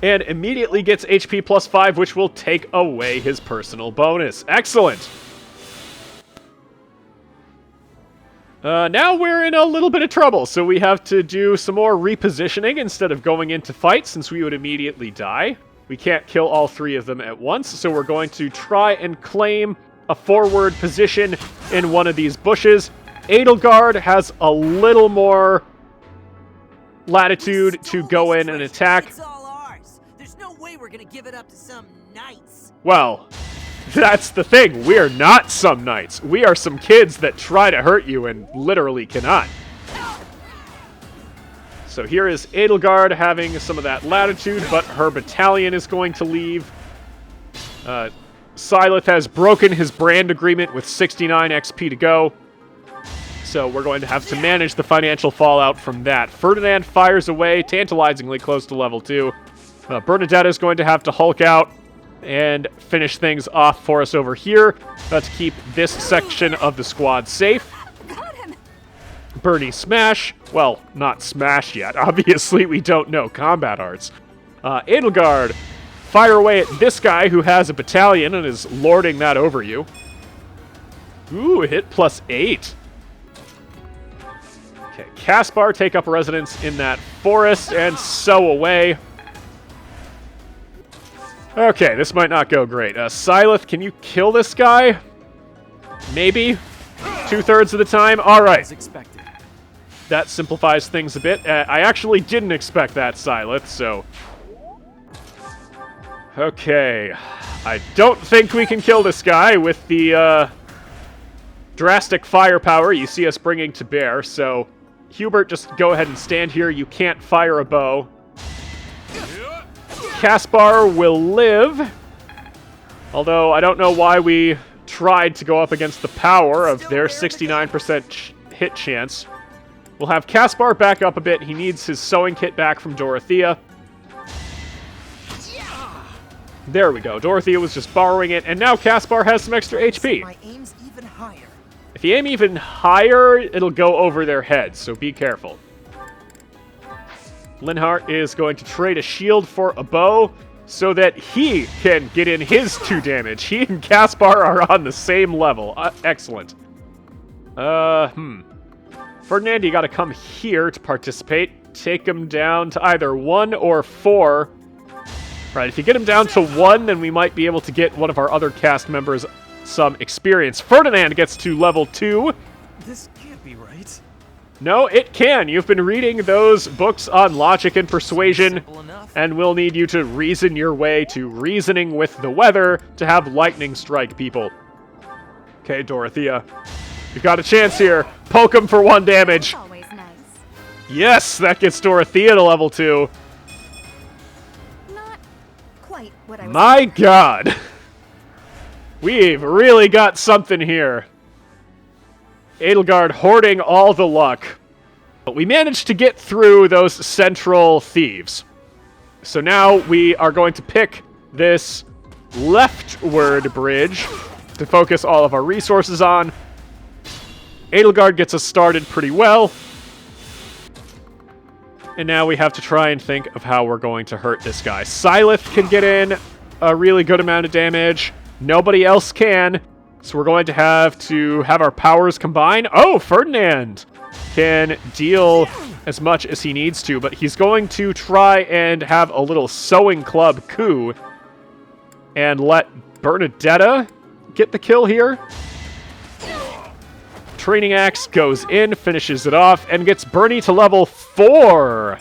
And immediately gets HP +5, which will take away his personal bonus. Excellent! Now we're in a little bit of trouble, so we have to do some more repositioning instead of going into fight, since we would immediately die. We can't kill all 3 of them at once, so we're going to try and claim a forward position in one of these bushes. Edelgard has a little more latitude to go in and attack. It's all ours. There's no way we're gonna give it up to some knights. Well, that's the thing. We are not some knights. We are some kids that try to hurt you and literally cannot. So here is Edelgard having some of that latitude, but her battalion is going to leave. Syleth has broken his brand agreement with 69 XP to go. So we're going to have to manage the financial fallout from that. Ferdinand fires away, tantalizingly close to level 2. Bernadetta is going to have to Hulk out and finish things off for us over here. Let's keep this section of the squad safe. Bernie smash. Well, not smash yet. Obviously, we don't know combat arts. Edelgard, fire away at this guy who has a battalion and is lording that over you. Ooh, hit +8. Okay, Caspar, take up residence in that forest and sew away. Okay, this might not go great. Syleth, can you kill this guy? Maybe. 2/3 of the time. All right. That simplifies things a bit. I actually didn't expect that, Syleth, so... Okay. I don't think we can kill this guy with the drastic firepower you see us bringing to bear, so... Hubert, just go ahead and stand here. You can't fire a bow. Caspar will live. Although, I don't know why we tried to go up against the power of their 69% hit chance. We'll have Caspar back up a bit. He needs his sewing kit back from Dorothea. There we go. Dorothea was just borrowing it, and now Caspar has some extra HP. My aim's even higher. If If you aim even higher, it'll go over their heads, so be careful. Linhart is going to trade a shield for a bow so that he can get in his 2 damage. He and Caspar are on the same level. Excellent. Ferdinand, you gotta come here to participate. Take him down to either 1 or 4. Right, if you get him down to 1, then we might be able to get one of our other cast members some experience. Ferdinand gets to level 2. This can't be right. No, it can. You've been reading those books on logic and persuasion, and we'll need you to reason your way to reasoning with the weather to have lightning strike people. Okay, Dorothea. You've got a chance here. Poke him for 1 damage. Always nice. Yes, that gets Dorothea to level 2. Not quite what I was. My God. We've really got something here. Edelgard hoarding all the luck. But we managed to get through those central thieves. So now we are going to pick this leftward bridge to focus all of our resources on. Edelgard gets us started pretty well. And now we have to try and think of how we're going to hurt this guy. Syleth can get in a really good amount of damage. Nobody else can. So we're going to have our powers combine. Oh, Ferdinand can deal as much as he needs to, but he's going to try and have a little sewing club coup and let Bernadetta get the kill here. Training Axe goes in, finishes it off, and gets Bernie to level 4.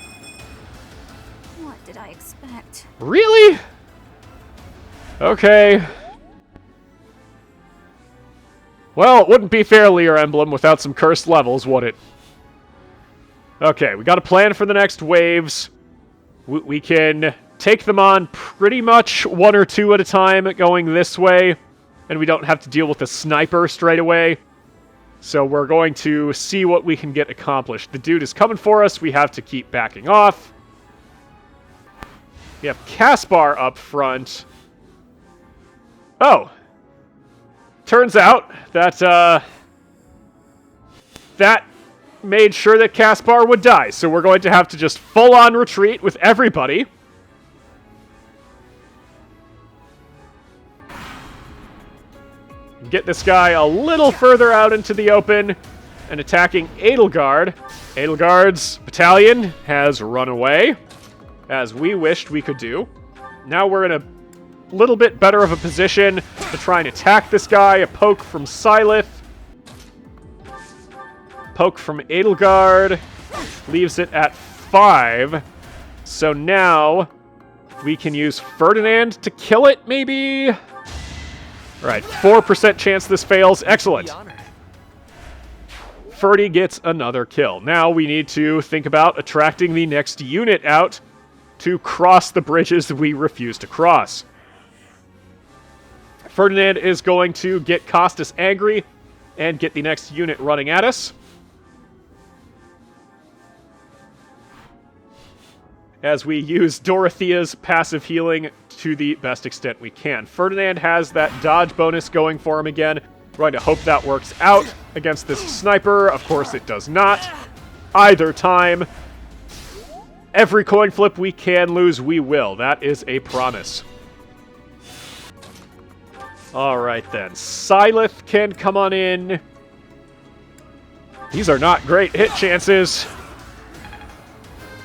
What did I expect? Really? Okay. Well, it wouldn't be fair, Lear Emblem, without some cursed levels, would it? Okay, we got a plan for the next waves. We can take them on pretty much 1 or 2 at a time going this way, and we don't have to deal with a sniper straight away. So we're going to see what we can get accomplished. The dude is coming for us. We have to keep backing off. We have Caspar up front. Oh. Turns out that, that made sure that Caspar would die. So we're going to have to just full-on retreat with everybody. Get this guy a little further out into the open and attacking Edelgard. Edelgard's battalion has run away, as we wished we could do. Now we're in a little bit better of a position to try and attack this guy. A poke from Syleth. Poke from Edelgard. Leaves it at 5. So now we can use Ferdinand to kill it, maybe? Alright, 4% chance this fails. Excellent. Ferdy gets another kill. Now we need to think about attracting the next unit out to cross the bridges we refuse to cross. Ferdinand is going to get Costas angry and get the next unit running at us. As we use Dorothea's passive healing to the best extent we can. Ferdinand has that dodge bonus going for him again. We're going to hope that works out against this sniper. Of course it does not. Either time. Every coin flip we can lose, we will. That is a promise. Alright then. Syleth can come on in. These are not great hit chances.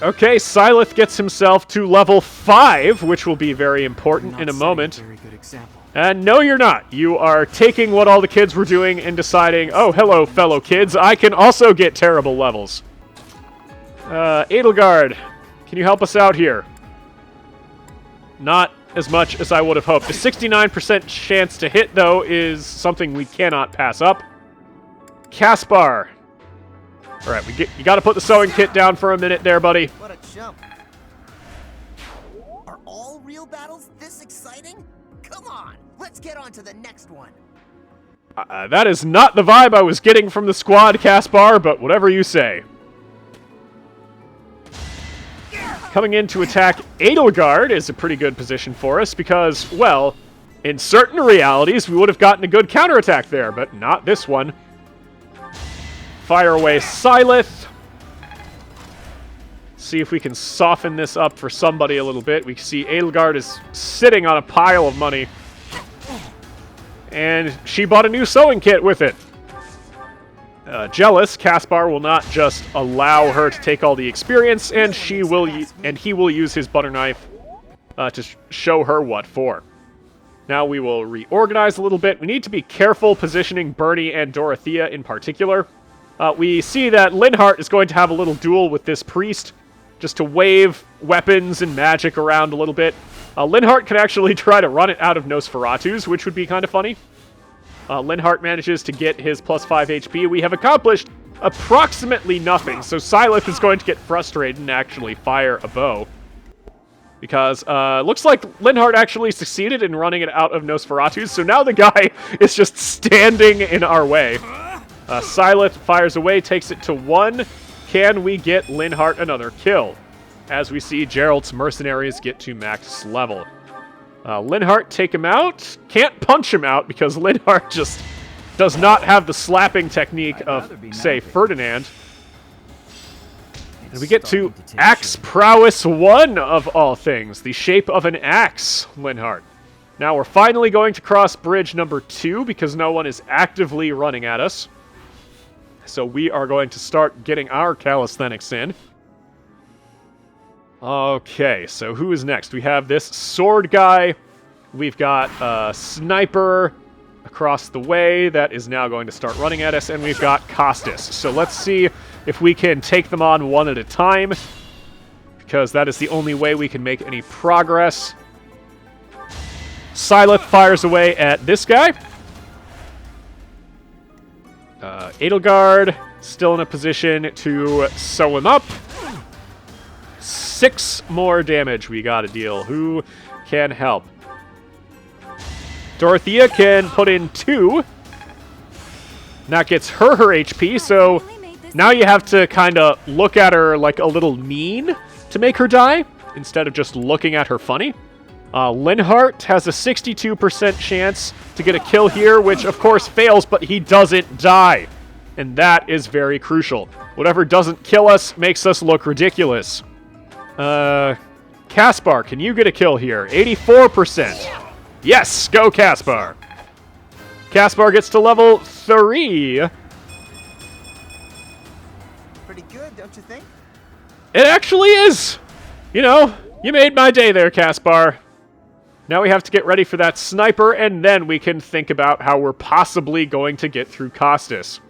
Okay, Syleth gets himself to level 5, which will be very important in a moment. Very good example. And no, you're not. You are taking what all the kids were doing and deciding, oh, hello, fellow kids, I can also get terrible levels. Edelgard, can you help us out here? Not as much as I would have hoped. The 69% chance to hit, though, is something we cannot pass up. Caspar. All right, you got to put the sewing kit down for a minute there, buddy. What a jump. Are all real battles this exciting? Come on, let's get on to the next one. That is not the vibe I was getting from the squad, Caspar, but whatever you say. Coming in to attack Edelgard is a pretty good position for us because, well, in certain realities, we would have gotten a good counterattack there, but not this one. fire away Syleth. See if we can soften this up for somebody a little bit. We see Edelgard is sitting on a pile of money. And she bought a new sewing kit with it. Jealous, Caspar will not just allow her to take all the experience, and he will use his butter knife to show her what for. Now we will reorganize a little bit. We need to be careful positioning Bernie and Dorothea in particular. We see that Linhardt is going to have a little duel with this priest, just to wave weapons and magic around a little bit. Linhardt can actually try to run it out of Nosferatu's, which would be kind of funny. Linhardt manages to get his +5 HP. We have accomplished approximately nothing, so Syleth is going to get frustrated and actually fire a bow. Because looks like Linhardt actually succeeded in running it out of Nosferatu's, so now the guy is just standing in our way. Syleth fires away, takes it to 1. Can we get Linhardt another kill? As we see Geralt's mercenaries get to max level. Linhardt, take him out. Can't punch him out because Linhardt just does not have the slapping technique of, say, Ferdinand. And we get to Axe Prowess 1 of all things. The shape of an axe, Linhardt. Now we're finally going to cross bridge number 2 because no one is actively running at us. So we are going to start getting our calisthenics in. Okay, so who is next? We have this sword guy. We've got a sniper across the way that is now going to start running at us, and we've got Costas. So let's see if we can take them on one at a time, because that is the only way we can make any progress. Syleth fires away at this guy. Edelgard still in a position to sew him up. 6 more damage we gotta deal. Who can help? Dorothea can put in 2. That gets her HP, so now you have to kind of look at her like a little mean to make her die, instead of just looking at her funny. Linhardt has a 62% chance to get a kill here, which of course fails, but he doesn't die. And that is very crucial. Whatever doesn't kill us makes us look ridiculous. Caspar, can you get a kill here? 84%. Yes, go Caspar. Caspar gets to level 3. Pretty good, don't you think? It actually is. You know, you made my day there, Caspar. Now we have to get ready for that sniper, and then we can think about how we're possibly going to get through Costas.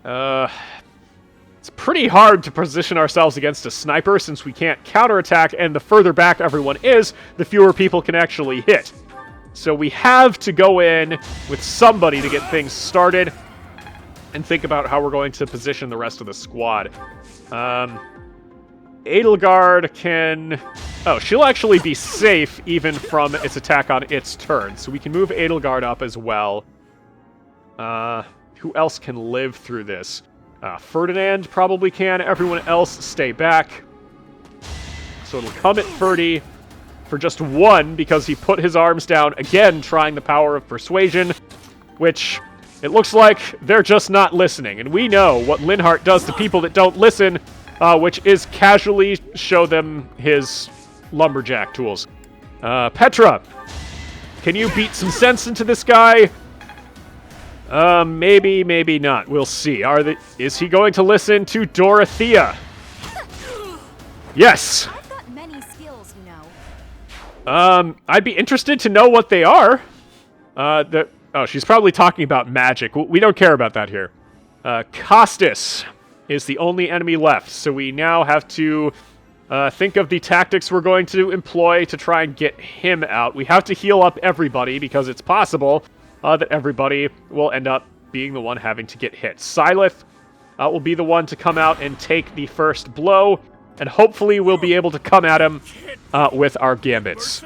It's pretty hard to position ourselves against a sniper since we can't counterattack, and the further back everyone is, the fewer people can actually hit. So we have to go in with somebody to get things started and think about how we're going to position the rest of the squad. Edelgard can... Oh, she'll actually be safe even from its attack on its turn, so we can move Edelgard up as well. Who else can live through this? Ferdinand probably can. Everyone else stay back. So it'll come at Ferdy for just 1 because he put his arms down again, trying the power of persuasion, which it looks like they're just not listening. And we know what Linhardt does to people that don't listen, which is casually show them his lumberjack tools. Petra, can you beat some sense into this guy? Maybe, maybe not. We'll see. Is he going to listen to Dorothea? Yes! I've got many skills, you know. I'd be interested to know what they are. Oh, she's probably talking about magic. We don't care about that here. Costas is the only enemy left, so we now have to think of the tactics we're going to employ to try and get him out. We have to heal up everybody because it's possible that everybody will end up being the one having to get hit. Syleth will be the one to come out and take the first blow, and hopefully we'll be able to come at him with our gambits.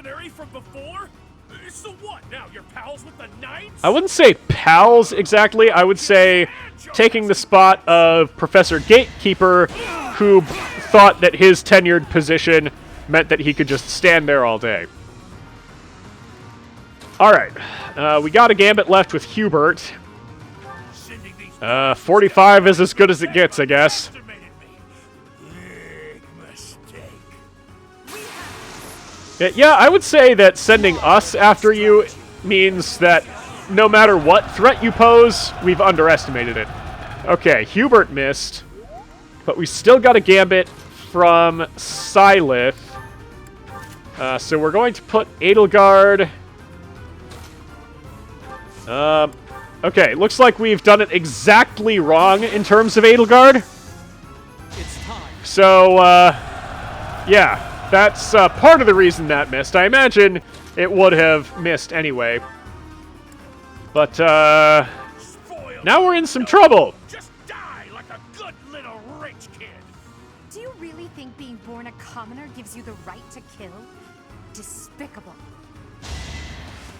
So what? Now you're pals with the Knights? I wouldn't say pals exactly. I would say taking the spot of Professor Gatekeeper, who thought that his tenured position meant that he could just stand there all day. All right, we got a gambit left with Hubert. 45 is as good as it gets, I guess. Yeah, I would say that sending us after you means that no matter what threat you pose, we've underestimated it. Okay, Hubert missed, but we still got a gambit from Sylith. So we're going to put Edelgard. Okay, looks like we've done it exactly wrong in terms of Edelgard. It's time. So, yeah. That's part of the reason that missed. I imagine it would have missed anyway. But, now we're in some trouble. Just die like a good little rich kid. Do you really think being born a commoner gives you the right to kill? Despicable.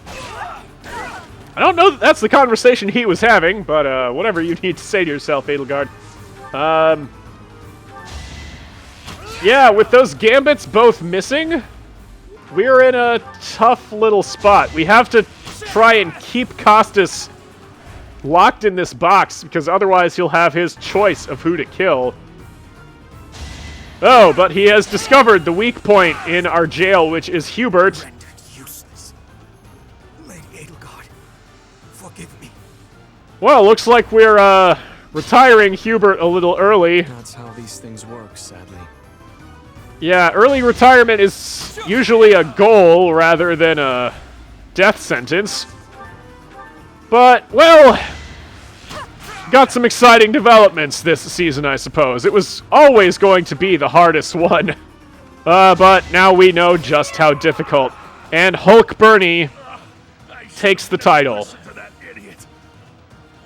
I don't know that that's the conversation he was having, but, whatever you need to say to yourself, Edelgard. Yeah, with those gambits both missing, we're in a tough little spot. We have to try and keep Costas locked in this box, because otherwise he'll have his choice of who to kill. Oh, but he has discovered the weak point in our jail, which is Hubert. Useless. Lady Edelgard, forgive me. Well, looks like we're, retiring Hubert a little early. That's how these things work, sadly. Yeah, early retirement is usually a goal rather than a death sentence. But, well, got some exciting developments this season, I suppose. It was always going to be the hardest one. But now we know just how difficult. And Hulk Bernie takes the title.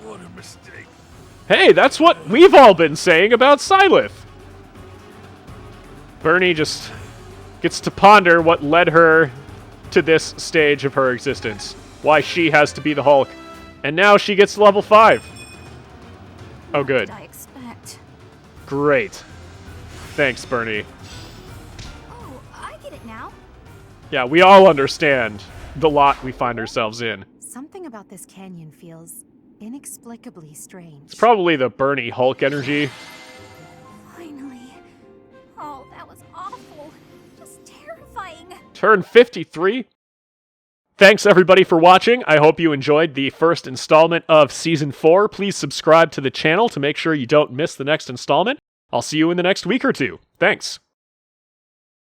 What a mistake. Hey, that's what we've all been saying about Sylith. Bernie just gets to ponder what led her to this stage of her existence. Why she has to be the Hulk. And now she gets level 5. Oh, good. What did I expect? Great. Thanks, Bernie. Oh, I get it now. Yeah, we all understand the lot we find ourselves in. Something about this canyon feels inexplicably strange. It's probably the Bernie Hulk energy. Finally. Oh, that was awful. Just terrifying. Turn 53. Thanks, everybody, for watching. I hope you enjoyed the first installment of Season 4. Please subscribe to the channel to make sure you don't miss the next installment. I'll see you in the next week or two. Thanks.